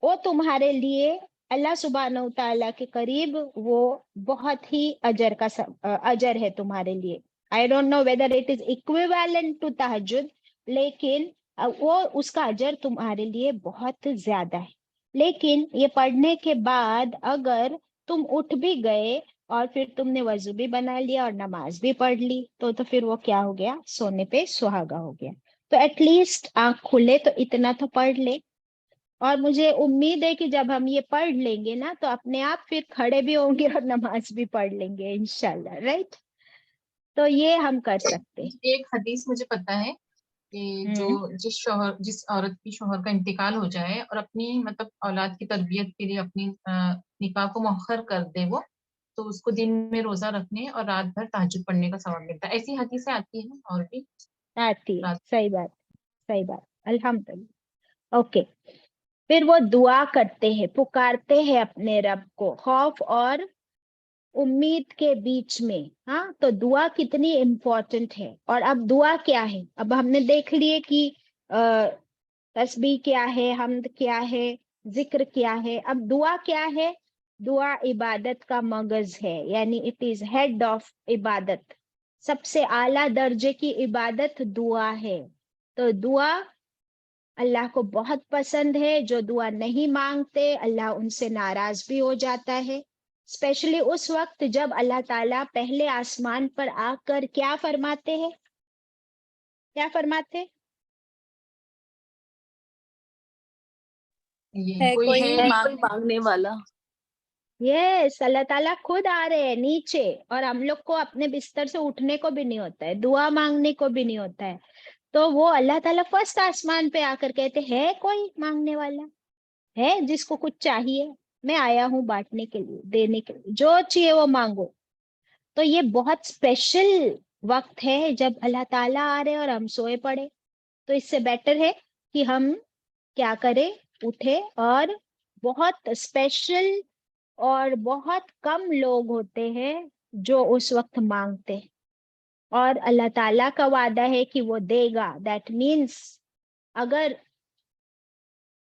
वो तुम्हारे लिए अल्लाह सुब्हानहू तआला के करीब वो बहुत ही अजर है तुम्हारे लिए. I don't know whether it is equivalent to तहज्जुद, लेकिन वो उसका अजर तुम्हारे लिए बहुत ज्यादा है. लेकिन ये पढ़ने के बाद अगर तुम उठ भी गए और फिर तुमने वजू भी बना लिया और नमाज भी पढ़ ली तो फिर वो क्या हो गया, सोने पे सुहागा हो गया. तो एटलीस्ट आंख खुले तो इतना तो पढ़ ले. और मुझे उम्मीद है कि जब हम ये पढ़ लेंगे ना तो अपने आप फिर खड़े भी होंगे और नमाज भी पढ़ लेंगे इंशाल्लाह. राइट, तो ये हम कर सकते हैं. एक हदीस मुझे पता है कि जो जिस औरत की शोहर का इंतकाल हो जाए और अपनी मतलब औलाद की तरबियत के लिए अपनी निकाह को मौखर कर दे वो, तो उसको दिन में रोजा रखने और रात भर तहज्जुद पढ़ने का सवाब मिलता है. ऐसी हदीसें आती हैं और भी आती है. सही बात, सही बात, अल्हम्दुलिल्लाह. ओके, फिर वो दुआ करते हैं, पुकारते हैं अपने रब को खौफ और उम्मीद के बीच में. हाँ, तो दुआ कितनी इम्पोर्टेंट है. और अब दुआ क्या है, अब हमने देख लिए कि तस्बीह क्या है, हम्द क्या है, जिक्र क्या है. अब दुआ क्या है? दुआ इबादत का मगज है, यानी इट इज हेड ऑफ इबादत. सबसे आला दर्जे की इबादत दुआ है. तो दुआ अल्लाह को बहुत पसंद है. जो दुआ नहीं मांगते अल्लाह उनसे नाराज भी हो जाता है. स्पेशली उस वक्त जब अल्लाह ताला पहले आसमान पर आकर क्या फरमाते हैं, क्या फरमाते? ये कोई है मांगने वाला. यस, अल्लाह ताला खुद आ रहे हैं नीचे और हम लोग को अपने बिस्तर से उठने को भी नहीं होता है, दुआ मांगने को भी नहीं होता है. तो वो अल्लाह ताला फर्स्ट आसमान पे आकर कहते है कोई मांगने वाला है जिसको कुछ चाहिए, मैं आया हूँ बांटने के लिए, देने के लिए, जो चाहिए वो मांगो. तो ये बहुत स्पेशल वक्त है जब अल्लाह ताला आ रहे और हम सोए पड़े. तो इससे बेटर है कि हम क्या करें, उठे. और बहुत स्पेशल और बहुत कम लोग होते हैं जो उस वक्त मांगते हैं, और अल्लाह ताला का वादा है कि वो देगा. दैट मीन्स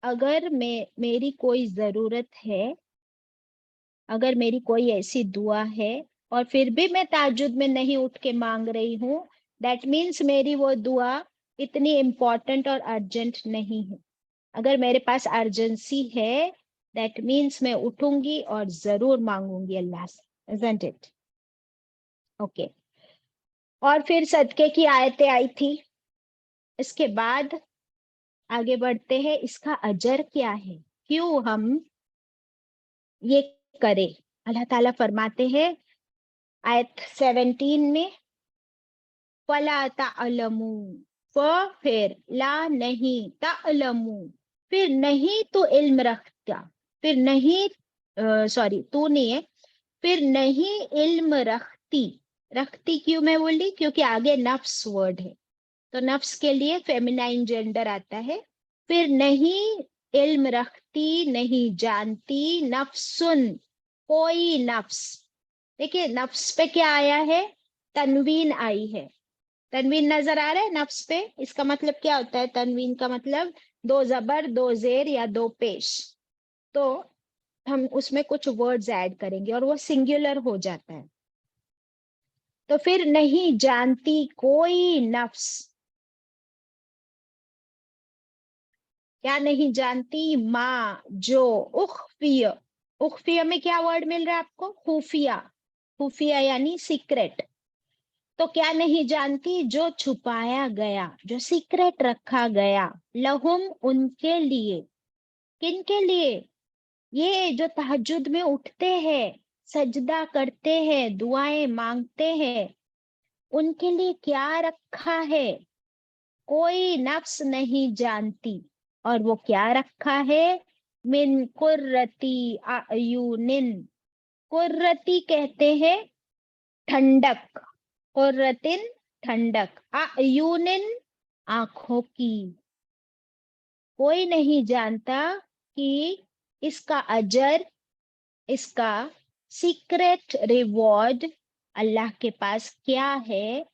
अगर मेरी कोई जरूरत है, अगर मेरी कोई ऐसी दुआ है और फिर भी मैं ताज्जुद में नहीं उठ के मांग रही हूँ, दैट मीन्स मेरी वो दुआ इतनी इम्पोर्टेंट और अर्जेंट नहीं है. अगर मेरे पास अर्जेंसी है दैट मीन्स मैं उठूंगी और जरूर मांगूंगी अल्लाह से. Isn't it? ओके, और फिर सदके की आयतें आई थी. इसके बाद आगे बढ़ते हैं. इसका अजर क्या है, क्यों हम ये करें? अल्लाह ताला फरमाते हैं आयत 17 में, फला तालमू, फिर ला नहीं, तालमू फिर नहीं तो इल्म रखता, फिर नहीं सॉरी तू नहीं है, फिर नहीं इल्म रखती. रखती क्यों मैं बोली, क्योंकि आगे नफ्स वर्ड है तो नफ्स के लिए फेमिनाइन जेंडर आता है. फिर नहीं इल्म रखती, नहीं जानती, नफ्सुन कोई नफ्स. देखिए नफ्स पे क्या आया है, तनवीन आई है. तनवीन नजर आ रहा है नफ्स पे. इसका मतलब क्या होता है, तनवीन का मतलब दो जबर, दो जेर या दो पेश. तो हम उसमें कुछ वर्ड्स ऐड करेंगे और वो सिंगुलर हो जाता है. तो फिर नहीं जानती कोई नफ्स, क्या नहीं जानती, माँ जो उख्फिया. उख्फिया में क्या वर्ड मिल रहा है आपको, खुफिया. खुफिया यानी सीक्रेट. तो क्या नहीं जानती, जो छुपाया गया, जो सीक्रेट रखा गया, लहुम उनके लिए. किन के लिए? ये जो तहज्जुद में उठते हैं, सजदा करते हैं, दुआएं मांगते हैं, उनके लिए क्या रखा है, कोई नफ्स नहीं जानती. और वो क्या रखा है, मिन कुर्रती आयुनिन. कुर्रती कहते हैं ठंडक, कुर्रतिन ठंडक, आयुनिन आंखों की. कोई नहीं जानता कि इसका अजर, इसका सीक्रेट रिवॉर्ड अल्लाह के पास क्या है.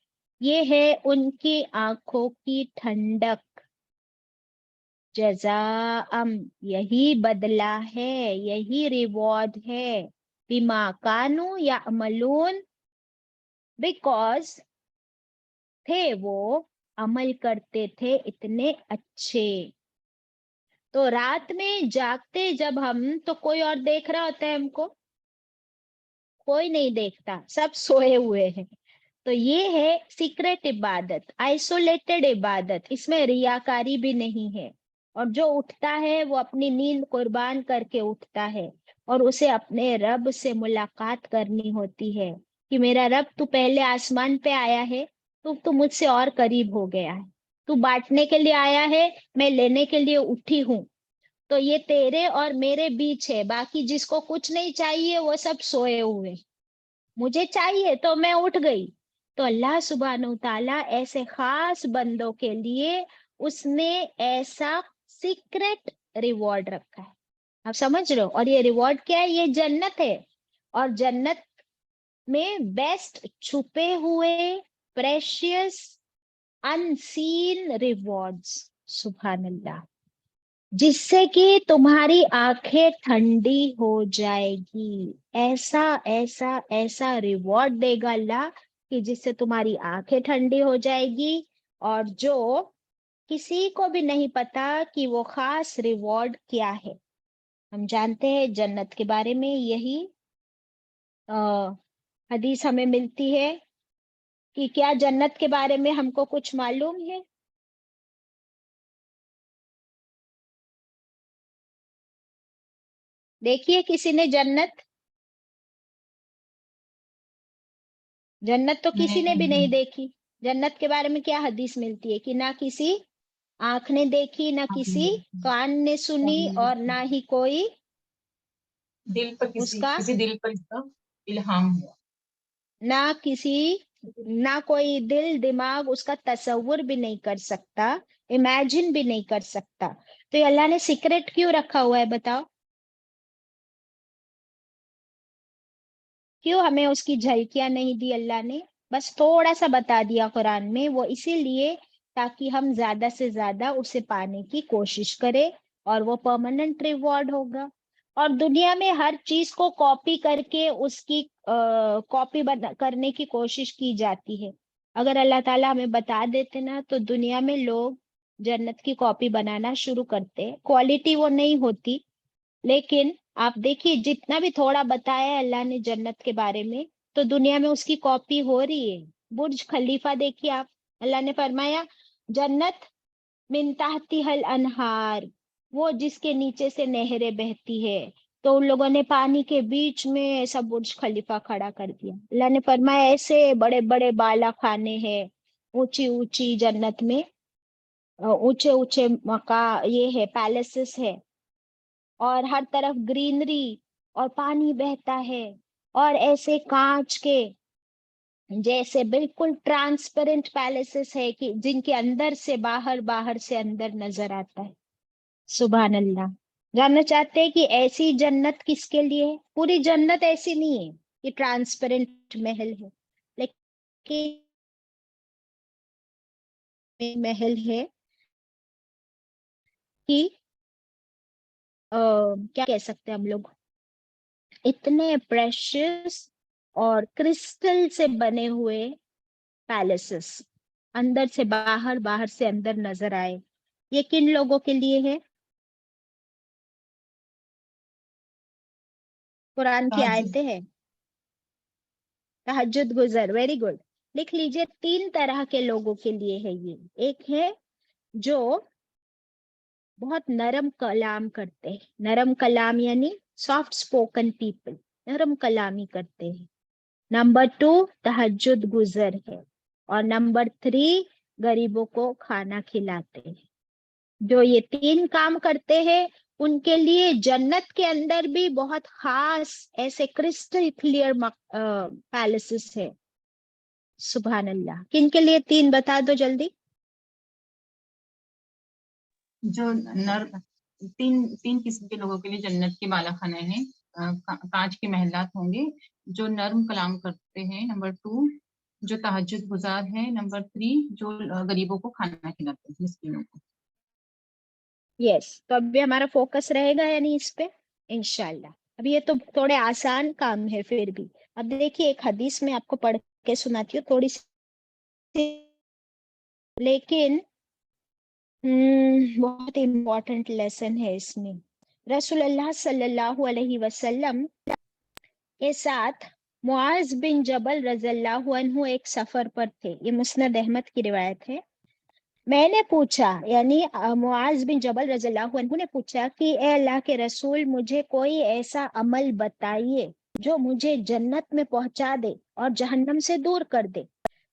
ये है उनकी आंखों की ठंडक. जज़ाअम, यही बदला है, यही रिवॉर्ड है, बिमा कानू यामलून, बिकॉज थे वो अमल करते थे इतने अच्छे। तो रात में जागते जब हम, तो कोई और देख रहा होता है हमको? कोई नहीं देखता, सब सोए हुए हैं। तो ये है सीक्रेट इबादत, आइसोलेटेड इबादत, इसमें रियाकारी भी नहीं है। और जो उठता है वो अपनी नींद कुर्बान करके उठता है, और उसे अपने रब से मुलाकात करनी होती है कि मेरा रब, तू पहले आसमान पे आया है, तू मुझसे और करीब हो गया है, तू बांटने के लिए आया है, मैं लेने के लिए उठी हूँ। तो ये तेरे और मेरे बीच है, बाकी जिसको कुछ नहीं चाहिए वो सब सोए हुए, मुझे चाहिए तो मैं उठ गई। तो अल्लाह सुब्हानहू ताला ऐसे खास बंदों के लिए उसने ऐसा सीक्रेट रिवॉर्ड रखा है। आप समझ रहे हो? और ये रिवॉर्ड क्या है? ये जन्नत है। और जन्नत में बेस्ट छुपे हुए प्रेशियस अनसीन रिवॉर्ड्स, सुभान अल्लाह, जिससे कि तुम्हारी आंखें ठंडी हो जाएगी। ऐसा ऐसा ऐसा रिवॉर्ड देगा अल्लाह कि जिससे तुम्हारी आंखें ठंडी हो जाएगी, और जो किसी को भी नहीं पता कि वो खास रिवॉर्ड क्या है। हम जानते हैं जन्नत के बारे में, यही हदीस हमें मिलती है कि क्या जन्नत के बारे में हमको कुछ मालूम है? देखिए किसी ने जन्नत तो किसी ने भी नहीं देखी। जन्नत के बारे में क्या हदीस मिलती है कि ना किसी आंख ने देखी, ना किसी कान ने सुनी, और ना ही कोई दिल पर उसका किसी दिल पर इसका इल्हाम हुआ। ना कोई दिल दिमाग उसका तसव्वुर भी नहीं कर सकता, इमेजिन भी नहीं कर सकता। तो ये अल्लाह ने सीक्रेट क्यों रखा हुआ है बताओ? क्यों हमें उसकी झलकियां नहीं दी अल्लाह ने? बस थोड़ा सा बता दिया कुरान में, वो इसीलिए ताकि हम ज्यादा से ज्यादा उसे पाने की कोशिश करें, और वो परमानेंट रिवॉर्ड होगा। और दुनिया में हर चीज को कॉपी करके उसकी कॉपी करने की कोशिश की जाती है। अगर अल्लाह ताला हमें बता देते ना, तो दुनिया में लोग जन्नत की कॉपी बनाना शुरू करते। क्वालिटी वो नहीं होती, लेकिन आप देखिए जितना भी थोड़ा बताया है अल्लाह ने जन्नत के बारे में, तो दुनिया में उसकी कॉपी हो रही है। बुर्ज खलीफा देखिए आप, अल्लाह ने फरमाया जन्नत मिन ताहतिहल अनहार, वो जिसके नीचे से नहरें बहती है। तो उन लोगों ने पानी के बीच में ऐसा बुर्ज खलीफा खड़ा कर दिया। अल्लाह ने फरमाया ऐसे बड़े बड़े बाला खाने हैं, ऊंची ऊंची जन्नत में ऊंचे ऊंचे मका ये है, पैलेसेस है, और हर तरफ ग्रीनरी, और पानी बहता है, और ऐसे कांच के जैसे बिल्कुल ट्रांसपेरेंट पैलेसेस है कि जिनके अंदर से बाहर, बाहर से अंदर नजर आता है। सुभान अल्लाह। जानना चाहते हैं कि ऐसी जन्नत किसके लिए है? पूरी जन्नत ऐसी नहीं है कि ट्रांसपेरेंट महल है, लेकिन महल है कि क्या कह सकते हैं हम लोग, इतने प्रेशियस और क्रिस्टल से बने हुए पैलेसेस, अंदर से बाहर, बाहर से अंदर नजर आए। ये किन लोगों के लिए है? कुरान की आयतें हैं, तहज्जुद गुजर, वेरी गुड। लिख लीजिए, 3 तरह के लोगों के लिए है ये। एक है जो बहुत नरम कलाम करते हैं, नरम कलाम यानी सॉफ्ट स्पोकन पीपल, नरम कलामी करते हैं। नंबर 2 तहज्जुद गुजर है, और नंबर 3 गरीबों को खाना खिलाते हैं। जो ये 3 काम करते हैं उनके लिए जन्नत के अंदर भी बहुत खास ऐसे क्रिस्टल क्लियर पैलेसेस है। सुभान अल्लाह। किन के लिए 3 बता दो जल्दी। जो तीन किस्म के लोगों के लिए जन्नत के बाला खाने हैं। कांच के महलात होंगे। जो नर्म कलाम करते हैं, नंबर 2 जो तहज्जुद गुजार है, नंबर 3 जो गरीबों को खाना खिलाते हैं, मिस्कीनों को। यस, तो अभी हमारा फोकस रहेगा यानी इस पे इंशाल्लाह। अब ये तो थोड़े आसान काम है फिर भी। अब देखिए एक हदीस में आपको पढ़ के सुनाती हूँ थोड़ी सी, लेकिन बहुत इम्पोर्टेंट लेसन है इसमें। रसूलुल्लाह सल्लल्लाहु अलैहि वसल्लम के साथ मुआज बिन जबल रज़ियल्लाहु अन्हु एक सफर पर थे। ये मुस्नद अहमद की रिवायत है। मैंने पूछा, यानी मुआज बिन जबल रज़ियल्लाहु अन्हु ने पूछा कि ए अल्लाह के रसूल, मुझे कोई ऐसा अमल बताइए जो मुझे जन्नत में पहुंचा दे और जहन्नम से दूर कर दे।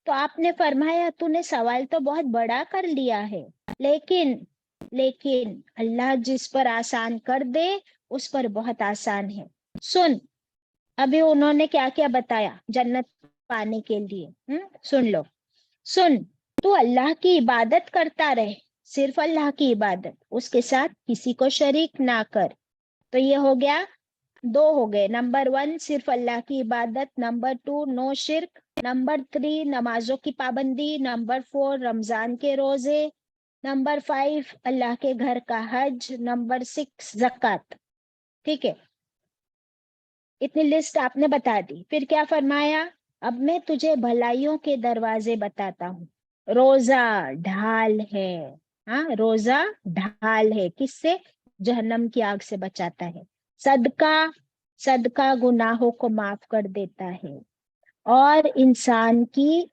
तो आपने फरमाया, तूने सवाल तो बहुत बड़ा कर लिया है, लेकिन लेकिन अल्लाह जिस पर आसान कर दे उस पर बहुत आसान है। सुन, अभी उन्होंने क्या क्या बताया जन्नत पाने के लिए। सुन लो। सुन, तू अल्लाह की इबादत करता रहे, सिर्फ अल्लाह की इबादत, उसके साथ किसी को शरीक ना कर। तो ये हो गया, दो हो गए। नंबर 1 सिर्फ अल्लाह की इबादत, नंबर 2 नो शिर्क, नंबर 3 नमाजों की पाबंदी, नंबर 4 रमजान के रोजे, नंबर 5 अल्लाह के घर का हज, नंबर 6 ज़कात। ठीक है, इतनी लिस्ट आपने बता दी। फिर क्या फरमाया, अब मैं तुझे भलाइयों के दरवाजे बताता हूँ। रोजा ढाल है। हाँ, रोजा ढाल है, किससे? जहन्नम की आग से बचाता है। सदका, सदका गुनाहों को माफ कर देता है। और इंसान की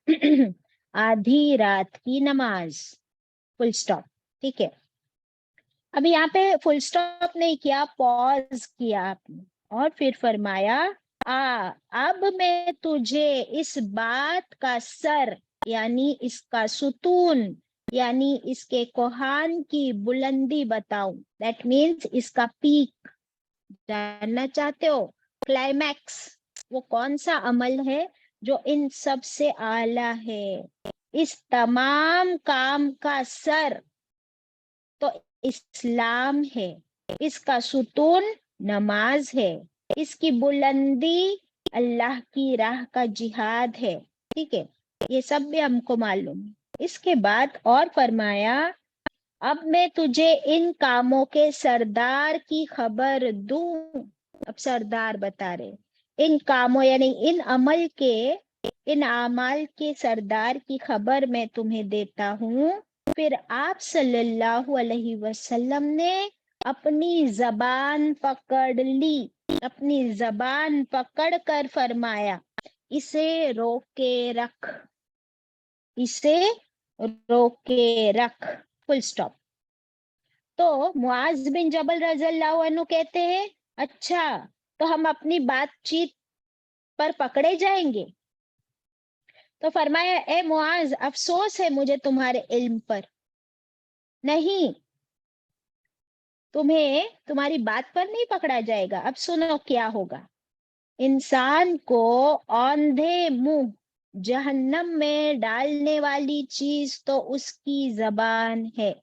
आधी रात की नमाज। Full stop. ठीक है, अभी यहाँ पे फुल स्टॉप नहीं किया, पॉज किया आपने, और फिर फरमाया, अब मैं तुझे इस बात का सर यानी इसका सुतून यानी इसके कोहान की बुलंदी बताऊं। दैट मीन्स इसका पीक जानना चाहते हो, क्लाइमैक्स। वो कौन सा अमल है जो इन सब से आला है? इस तमाम काम का सर तो इस्लाम है, इसका सुतून नमाज है, इसकी बुलंदी अल्लाह की राह का जिहाद है। ठीक है, ये सब भी हमको मालूम है। इसके बाद और फरमाया, अब मैं तुझे इन कामों के सरदार की खबर दूं। अब सरदार बता रहे, इन कामों यानी इन अमल के, इन अमाल के सरदार की खबर मैं तुम्हें देता हूँ। फिर आप सल्लल्लाहु अलैहि वसल्लम ने अपनी जबान पकड़ ली, अपनी जबान पकड़ कर फरमाया, इसे रोक के रख, इसे रोक के रख। Full stop. तो मुआज बिन जबल रज़ियल्लाहु अन्हु कहते हैं, अच्छा तो हम अपनी बातचीत पर पकड़े जाएंगे? तो फरमाया, ए मुआज, अफसोस है मुझे तुम्हारे इल्म पर, नहीं, तुम्हें तुम्हारी बात पर नहीं पकड़ा जाएगा। अब सुनो क्या होगा। इंसान को औंधे मुंह जहन्नम में डालने वाली चीज तो उसकी जबान है।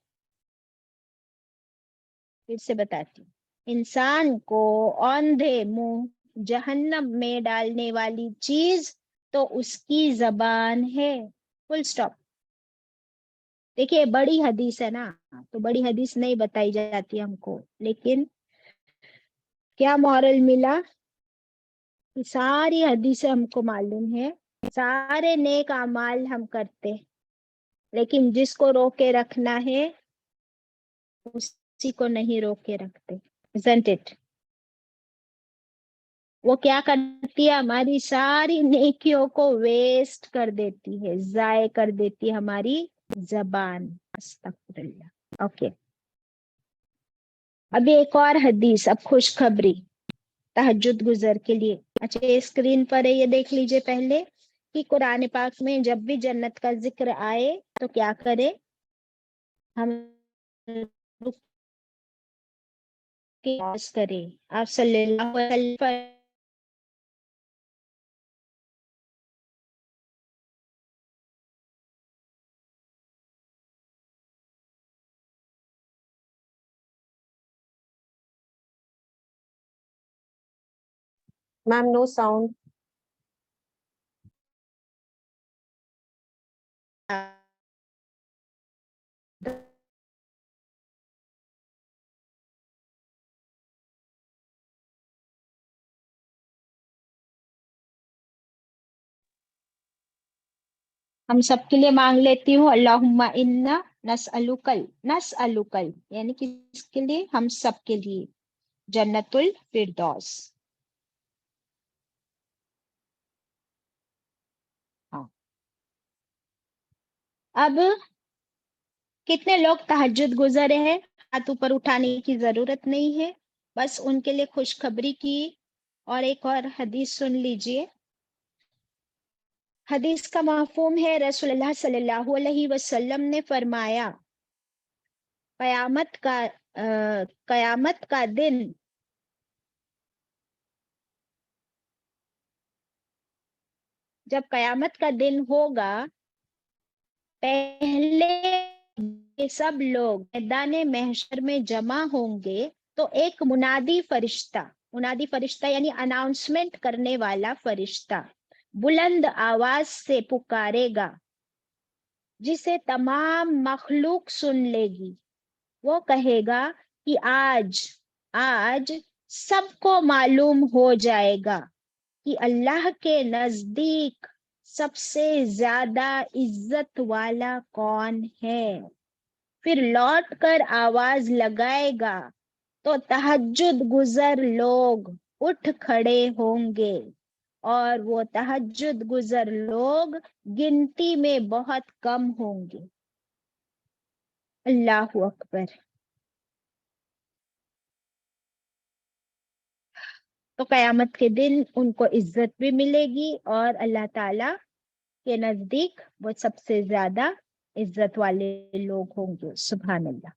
फिर से बताती हूँ, इंसान को औंधे मुंह जहन्नम में डालने वाली चीज तो उसकी जबान है। Full stop. देखिए बड़ी हदीस है ना, तो बड़ी हदीस नहीं बताई जाती हमको, लेकिन क्या मॉरल मिला? सारी हदीसें हमको मालूम है, सारे नेक अमाल हम करते, लेकिन जिसको रोके रखना है उसी को नहीं रोके रखते। Isn't it? वो क्या करती है, हमारी सारी नेकियों को वेस्ट कर देती है, जाय कर देती है हमारी जबान। अस्तगफिरुल्लाह। ओके, अभी एक और हदीस, अब खुशखबरी तहज्जुद गुजर के लिए। अच्छा, ये स्क्रीन पर है, ये देख लीजिए पहले कि कुरान पाक में जब भी जन्नत का जिक्र आए तो क्या करे, हम रुक के पॉज करें। आप सल्लल्लाहु अलैहि वसल्लम मैम नो साउंड। ہم سب کے لیے مانگ لیتی ہوں اللہم انا نسألکل یعنی کس کے لیے؟ ہم سب کے لیے جنت الفردوس. اب کتنے لوگ تہجد گزرے ہیں؟ ہاتھ اوپر اٹھانے کی ضرورت نہیں ہے، بس ان کے لیے خوشخبری کی. اور ایک اور حدیث سن لیجئے. حدیث کا مفہوم ہے رسول اللہ صلی اللہ علیہ وسلم نے فرمایا قیامت کا دن جب قیامت کا دن ہوگا، پہلے سب لوگ میدان محشر میں جمع ہوں گے تو ایک منادی فرشتہ یعنی اناؤنسمنٹ کرنے والا فرشتہ بلند آواز سے پکارے گا، جسے تمام مخلوق سن لے گی. وہ کہے گا کہ آج سب کو معلوم ہو جائے گا کہ اللہ کے نزدیک سب سے زیادہ عزت والا کون ہے. پھر لوٹ کر آواز لگائے گا تو تہجد گزر لوگ اٹھ کھڑے ہوں گے، اور وہ تہجد گزر لوگ گنتی میں بہت کم ہوں گے. اللہ اکبر. تو قیامت کے دن ان کو عزت بھی ملے گی اور اللہ تعالی کے نزدیک وہ سب سے زیادہ عزت والے لوگ ہوں گے. سبحان اللہ.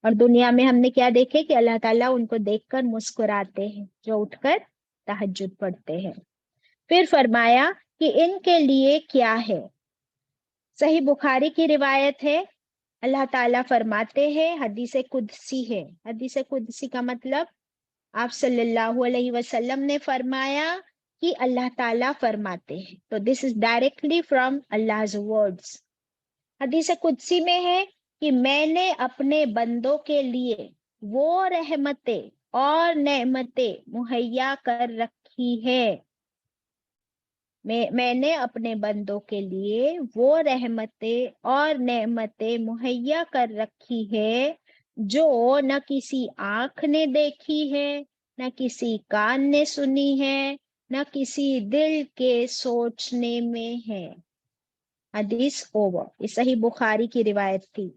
اور دنیا میں ہم نے کیا دیکھے کہ اللہ تعالیٰ ان کو دیکھ کر مسکراتے ہیں جو اٹھ کر تہجد پڑھتے ہیں. پھر فرمایا کہ ان کے لیے کیا ہے. صحیح بخاری کی روایت ہے، اللہ تعالیٰ فرماتے ہیں، حدیث قدسی ہے. حدیث قدسی کا مطلب آپ صلی اللہ علیہ وسلم نے فرمایا کہ اللہ تعالیٰ فرماتے ہیں. تو this is directly from Allah's words. حدیث قدسی میں ہے کہ میں نے اپنے بندوں کے لیے وہ رحمتیں اور نعمتیں مہیا کر رکھی ہے. میں نے اپنے بندوں کے لیے وہ رحمتیں اور نعمتیں مہیا کر رکھی ہے جو نہ کسی آنکھ نے دیکھی ہے، نہ کسی کان نے سنی ہے، نہ کسی دل کے سوچنے میں ہے. حدیث اوور. یہ صحیح بخاری کی روایت تھی.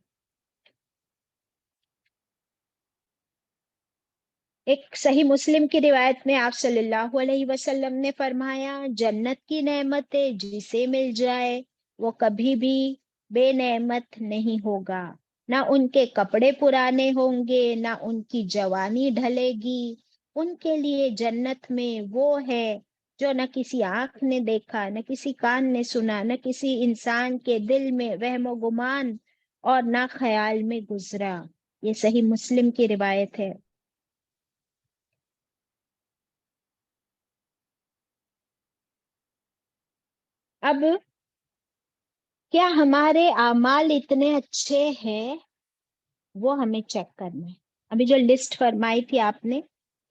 ایک صحیح مسلم کی روایت میں آپ صلی اللہ علیہ وسلم نے فرمایا جنت کی نعمتیں جسے مل جائے وہ کبھی بھی بے نعمت نہیں ہوگا. نہ ان کے کپڑے پرانے ہوں گے، نہ ان کی جوانی ڈھلے گی. ان کے لیے جنت میں وہ ہے جو نہ کسی آنکھ نے دیکھا، نہ کسی کان نے سنا، نہ کسی انسان کے دل میں وہم و گمان اور نہ خیال میں گزرا. یہ صحیح مسلم کی روایت ہے. اب کیا ہمارے اعمال اتنے اچھے ہیں؟ وہ ہمیں چیک کرنا ہے. ابھی جو لسٹ فرمائی تھی آپ نے،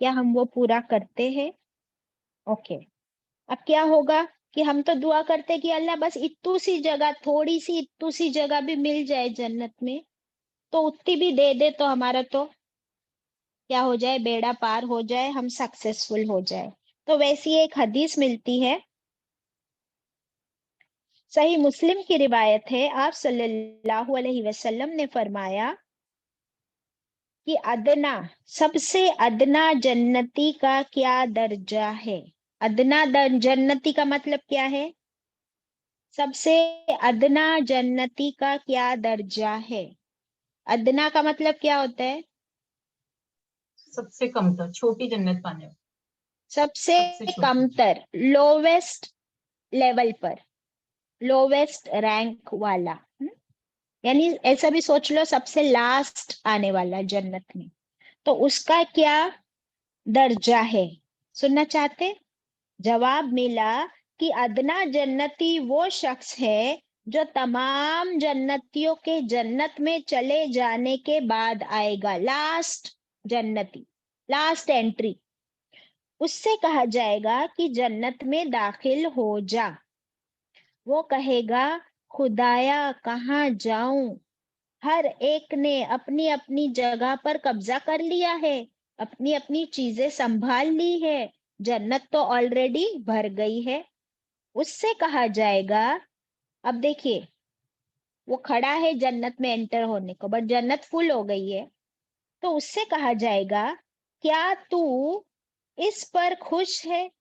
کیا ہم وہ پورا کرتے ہیں؟ اوکے. اب کیا ہوگا کہ ہم تو دعا کرتے کہ اللہ بس اتو سی جگہ، تھوڑی سی اتو سی جگہ بھی مل جائے جنت میں، تو اتنی بھی دے دے تو ہمارا تو کیا ہو جائے، بیڑا پار ہو جائے، ہم سکسیسفل ہو جائے. تو ویسی ایک حدیث ملتی ہے، صحیح مسلم کی روایت ہے. آپ صلی اللہ علیہ وسلم نے فرمایا کہ ادنا، سب سے ادنا جنتی کا کیا درجہ ہے. ادنا جنتی کا مطلب کیا ہے؟ سب سے ادنا جنتی کا کیا درجہ ہے. ادنا کا مطلب کیا ہوتا ہے؟ سب سے کم تر، چھوٹی جنت پانے والا. سب سے کم تر، لوویسٹ لیول پر، لوویسٹ رینک والا. یعنی ایسا بھی سوچ لو سب سے لاسٹ آنے والا جنت میں، تو اس کا کیا درجہ ہے. سننا چاہتے؟ جواب ملا کہ ادنا جنتی وہ شخص ہے جو تمام جنتیوں کے جنت میں چلے جانے کے بعد آئے گا. لاسٹ جنتی، لاسٹ انٹری. اس سے کہا جائے گا کہ جنت میں داخل ہو جا. وہ کہے گا खुदाया कहाँ जाऊं, हर एक ने अपनी अपनी जगह पर कब्जा कर लिया है, अपनी अपनी चीजें संभाल ली है, जन्नत तो ऑलरेडी भर गई है। उससे कहा जाएगा, अब देखिए वो खड़ा है जन्नत में एंटर होने को, बट जन्नत फुल हो गई है, तो उससे कहा जाएगा क्या तू इस पर खुश है,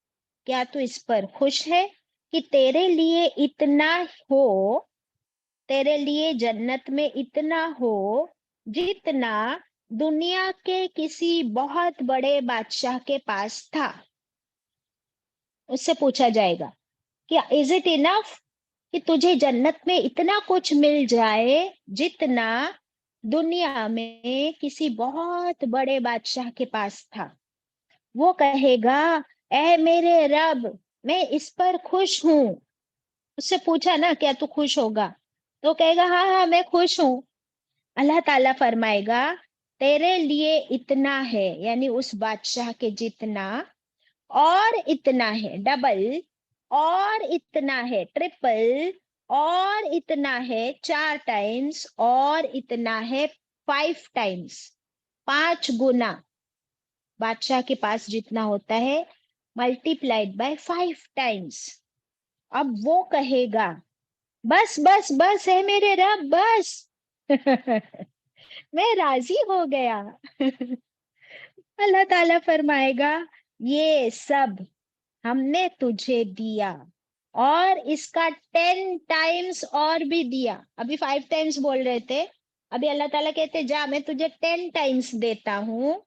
क्या तू इस पर खुश है कि तेरे लिए इतना हो, तेरे लिए जन्नत में इतना हो जितना दुनिया के किसी बहुत बड़े बादशाह के पास था। उससे पूछा जाएगा कि इज इट इनफ कि तुझे जन्नत में इतना कुछ मिल जाए जितना दुनिया में किसी बहुत बड़े बादशाह के पास था। वो कहेगा ए मेरे रब, मैं इस पर खुश हूं। उससे पूछा ना क्या तू खुश होगा, तो कहेगा हाँ हाँ मैं खुश हूं। अल्लाह ताला फरमाएगा तेरे लिए इतना है, यानी उस बादशाह के जितना, और इतना है डबल, और इतना है ट्रिपल, और इतना है 4 टाइम्स, और इतना है 5 टाइम्स, 5 गुना बादशाह के पास जितना होता है मल्टीप्लाइड बाय 5 टाइम्स। अब वो कहेगा बस बस बस है मेरे रब, बस मैं राजी हो गया। अल्लाह ताला फरमाएगा ये सब हमने तुझे दिया, और इसका 10 टाइम्स और भी दिया। अभी 5 टाइम्स बोल रहे थे, अभी अल्लाह ताला कहते जा मैं तुझे 10 टाइम्स देता हूं,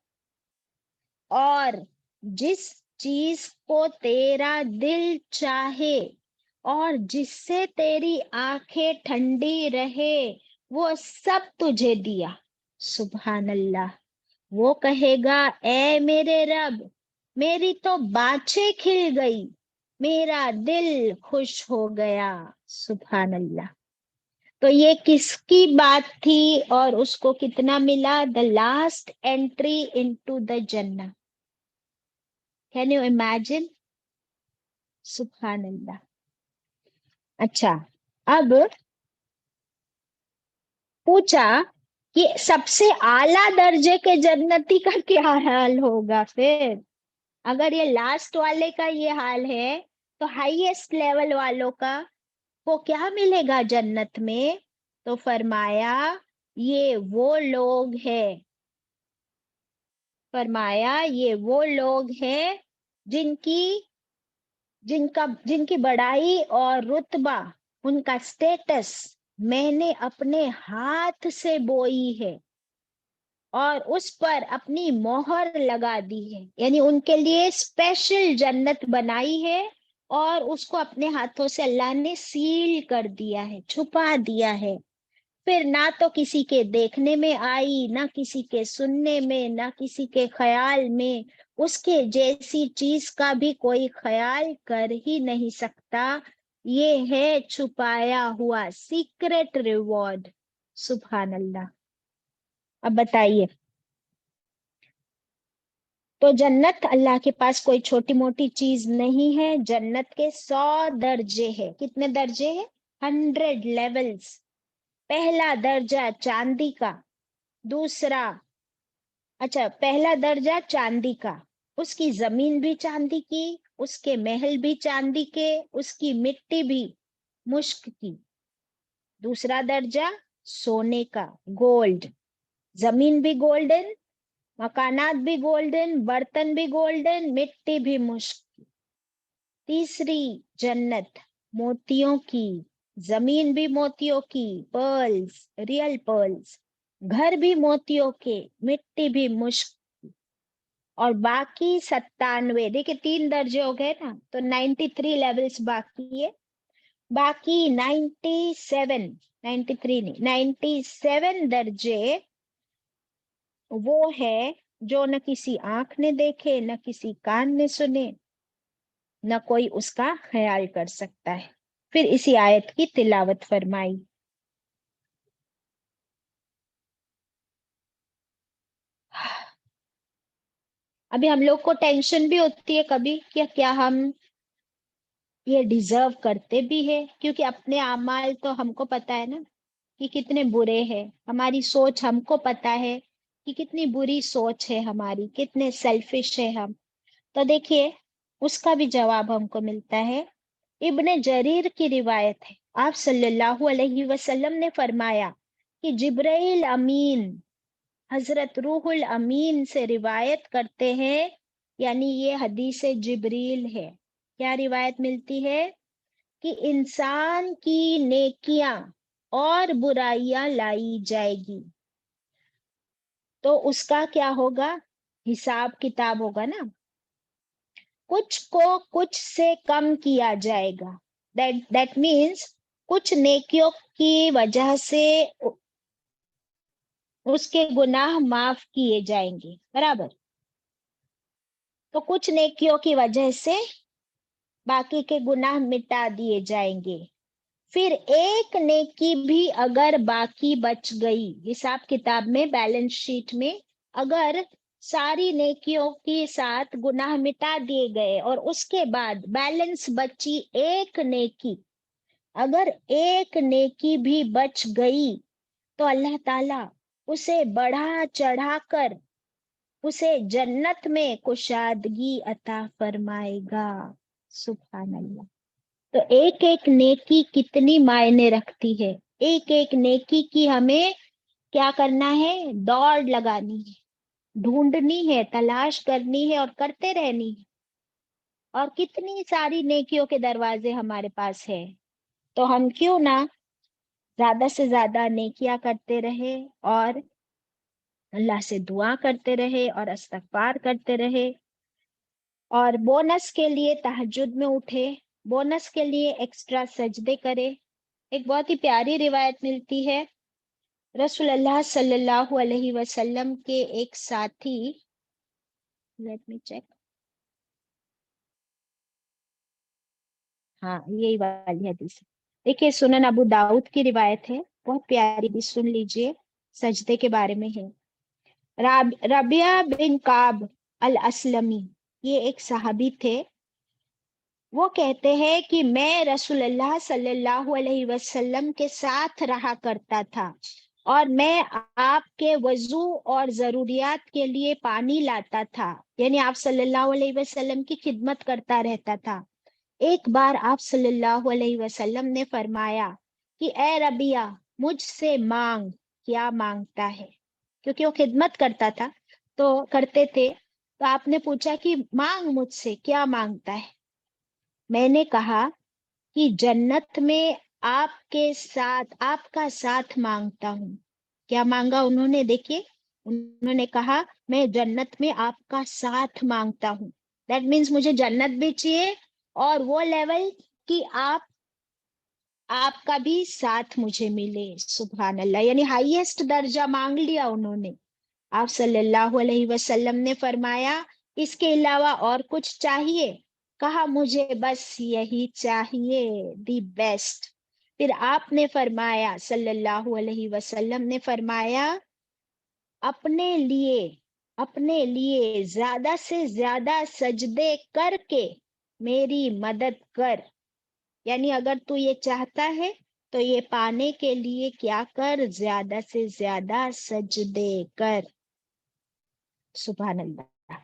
और जिस चीज को तेरा दिल चाहे और जिससे तेरी आंखें ठंडी रहे वो सब तुझे दिया। सुभान अल्लाह। वो कहेगा ए मेरे रब, मेरी तो बाछे खिल गई, मेरा दिल खुश हो गया। सुभान अल्लाह। तो ये किसकी बात थी और उसको कितना मिला? The last entry into the जन्नत। Can you imagine? सुभान अल्लाह। अच्छा, अब पूछा कि सबसे आला दर्जे के जन्नती का क्या हाल होगा फिर? अगर ये लास्ट वाले का ये हाल है तो हाईएस्ट लेवल वालों का को क्या मिलेगा जन्नत में? तो फरमाया ये वो लोग हैं, फरमाया ये वो लोग हैं जिनकी बड़ाई और रुतबा, उनका स्टेटस मैंने अपने हाथ से बोई है और उस पर अपनी मोहर लगा दी है, यानी उनके लिए स्पेशल जन्नत बनाई है और उसको अपने हाथों से अल्लाह ने सील कर दिया है, छुपा दिया है। फिर ना तो किसी के देखने में आई, ना किसी के सुनने में, ना किसी के ख्याल में, उसके जैसी चीज का भी कोई ख्याल कर ही नहीं सकता। ये है छुपाया हुआ सीक्रेट रिवॉर्ड। सुभान अल्लाह। अब बताइए, तो जन्नत अल्लाह के पास कोई छोटी मोटी चीज नहीं है। जन्नत के 100 दर्जे हैं। कितने दर्जे हैं? 100 लेवल्स। पहला दर्जा चांदी का, दूसरा, अच्छा पहला दर्जा चांदी का, उसकी जमीन भी चांदी की, उसके महल भी चांदी के, उसकी मिट्टी भी मुश्क की। दूसरा दर्जा सोने का, गोल्ड, जमीन भी गोल्डन, मकानात भी गोल्डन, बर्तन भी गोल्डन, मिट्टी भी मुश्क की। तीसरी जन्नत मोतियों की, जमीन भी मोतियों की, पर्ल्स, रियल पर्ल्स, घर भी मोतियों के, मिट्टी भी मुश्क की। और बाकी 97, देखिए 3 दर्जे हो गए ना, तो 93 लेवल्स बाकी है। बाकी 97, 93 नहीं, 97 दर्जे वो है जो न किसी आंख ने देखे, न किसी कान ने सुने, न कोई उसका ख्याल कर सकता है। फिर इसी आयत की तिलावत फरमाई। अभी हम लोग को टेंशन भी होती है कभी कि क्या हम یہ ڈیزرو کرتے بھی ہے، کیونکہ اپنے اعمال تو ہم کو پتا ہے نا کہ کتنے برے ہیں، ہماری سوچ ہم کو پتا ہے کہ کتنی بری سوچ ہے ہماری، کتنے سیلفش ہے ہم. تو دیکھیے اس کا بھی جواب ہم کو ملتا ہے. ابن جریر کی روایت ہے، آپ صلی اللہ علیہ وسلم نے فرمایا کہ جبرائیل امین حضرت روح الامین سے روایت کرتے ہیں، یعنی یہ حدیث جبریل ہے. کیا روایت ملتی ہے؟ کہ انسان کی نیکیاں اور برائیاں لائی جائے گی تو اس کا کیا ہوگا؟ حساب کتاب ہوگا نا. کچھ کو کچھ سے کم کیا جائے گا. دیٹ مینس کچھ نیکیوں کی وجہ سے اس کے گناہ معاف کیے جائیں گے، برابر. تو کچھ نیکیوں کی وجہ سے باقی کے گناہ مٹا دیے جائیں گے. پھر ایک نیکی بھی اگر باقی بچ گئی، حساب کتاب میں بیلنس شیٹ میں اگر ساری نیکیوں کے ساتھ گناہ مٹا دیے گئے اور اس کے بعد بیلنس بچی ایک نیکی، اگر ایک نیکی بھی بچ گئی تو اللہ تعالی اسے بڑھا چڑھا کر اسے جنت میں کشادگی عطا فرمائے گا. سبحان اللہ. تو ایک ایک نیکی کتنی معنی رکھتی ہے. ایک ایک نیکی کی ہمیں کیا کرنا ہے؟ دوڑ لگانی ہے، ڈھونڈنی ہے، تلاش کرنی ہے اور کرتے رہنی ہے. اور کتنی ساری نیکیوں کے دروازے ہمارے پاس ہے، تو ہم کیوں نہ زیادہ سے زیادہ نیکیاں کرتے رہے اور اللہ سے دعا کرتے رہے اور استغفار کرتے رہے. اور بونس کے لیے تہجد میں اٹھے، بونس کے لیے ایکسٹرا سجدے کرے. ایک بہت ہی پیاری روایت ملتی ہے، رسول اللہ صلی اللہ علیہ وسلم کے ایک ساتھی، لیٹ می چیک، ہاں یہی والی حدیث ہے. دیکھیے سنن ابو داؤد کی روایت ہے، بہت پیاری بھی، سن لیجئے، سجدے کے بارے میں ہے. ربیہ بن کعب الاسلمی، یہ ایک صحابی تھے. وہ کہتے ہیں کہ میں رسول اللہ صلی اللہ علیہ وسلم کے ساتھ رہا کرتا تھا اور میں آپ کے وضو اور ضروریات کے لیے پانی لاتا تھا، یعنی آپ صلی اللہ علیہ وسلم کی خدمت کرتا رہتا تھا. ایک بار آپ صلی اللہ علیہ وسلم نے فرمایا کہ اے ربیہ مجھ سے مانگ. کیا مانگتا ہے؟ کیونکہ وہ خدمت کرتا تھا تو کرتے تھے، تو آپ نے پوچھا کہ مانگ مجھ سے، کیا مانگتا ہے؟ میں نے کہا کہ جنت میں آپ کے ساتھ، آپ کا ساتھ مانگتا ہوں. کیا مانگا انہوں نے؟ دیکھیے انہوں نے کہا میں جنت میں آپ کا ساتھ مانگتا ہوں. دیٹ مینس مجھے جنت بھی چاہیے اور وہ لیول کہ آپ کا بھی ساتھ مجھے ملے. سبحان اللہ. یعنی ہائیسٹ درجہ مانگ لیا انہوں نے. آپ صلی اللہ علیہ وسلم نے فرمایا اس کے علاوہ اور کچھ چاہیے؟ کہا مجھے بس یہی چاہیے، دی بیسٹ. پھر آپ نے فرمایا، صلی اللہ علیہ وسلم نے فرمایا اپنے لیے زیادہ سے زیادہ سجدے کر کے میری مدد کر. یعنی اگر تو یہ چاہتا ہے تو یہ پانے کے لیے کیا کر؟ زیادہ سے زیادہ سجدے کر. سبحان اللہ.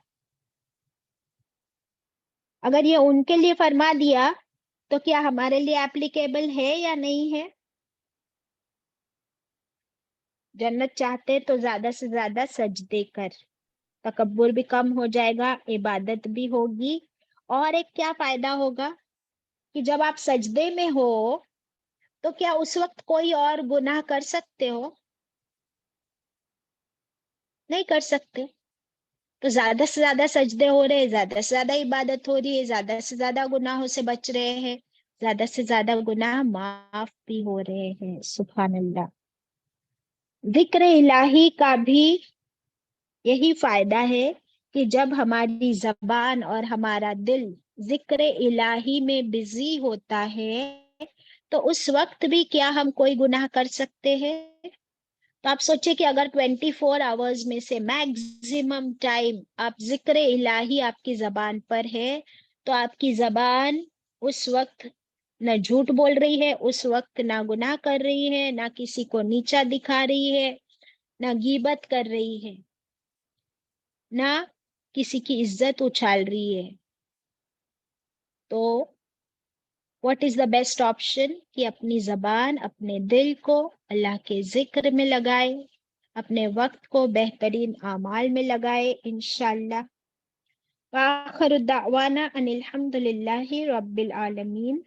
اگر یہ ان کے لیے فرما دیا تو کیا ہمارے لیے ایپلیکیبل ہے یا نہیں ہے؟ جنت چاہتے تو زیادہ سے زیادہ سجدے کر، تکبر بھی کم ہو جائے گا، عبادت بھی ہوگی. اور ایک کیا فائدہ ہوگا کہ جب آپ سجدے میں ہو تو کیا اس وقت کوئی اور گناہ کر سکتے ہو؟ نہیں کر سکتے. تو زیادہ سے زیادہ سجدے ہو رہے، زیادہ سے زیادہ عبادت ہو رہی ہے، زیادہ سے زیادہ گناہوں سے بچ رہے ہیں، زیادہ سے زیادہ گناہ معاف بھی ہو رہے ہیں. سبحان اللہ. ذکر الہی کا بھی یہی فائدہ ہے کہ جب ہماری زبان اور ہمارا دل ذکر الہی میں بزی ہوتا ہے تو اس وقت بھی کیا ہم کوئی گناہ کر سکتے ہیں؟ تو آپ سوچیں کہ اگر 24 آورز میں سے میکزیمم ٹائم آپ ذکر الہی آپ کی زبان پر ہے تو آپ کی زبان اس وقت نہ جھوٹ بول رہی ہے، اس وقت نہ گناہ کر رہی ہے، نہ کسی کو نیچا دکھا رہی ہے، نہ غیبت کر رہی ہے، نہ کسی کی عزت اچھال رہی ہے. تو what is the best option کہ اپنی زبان، اپنے دل کو اللہ کے ذکر میں لگائے، اپنے وقت کو بہترین اعمال میں لگائے انشاءاللہ. وآخر الدعوانا ان الحمد للہ رب العالمین.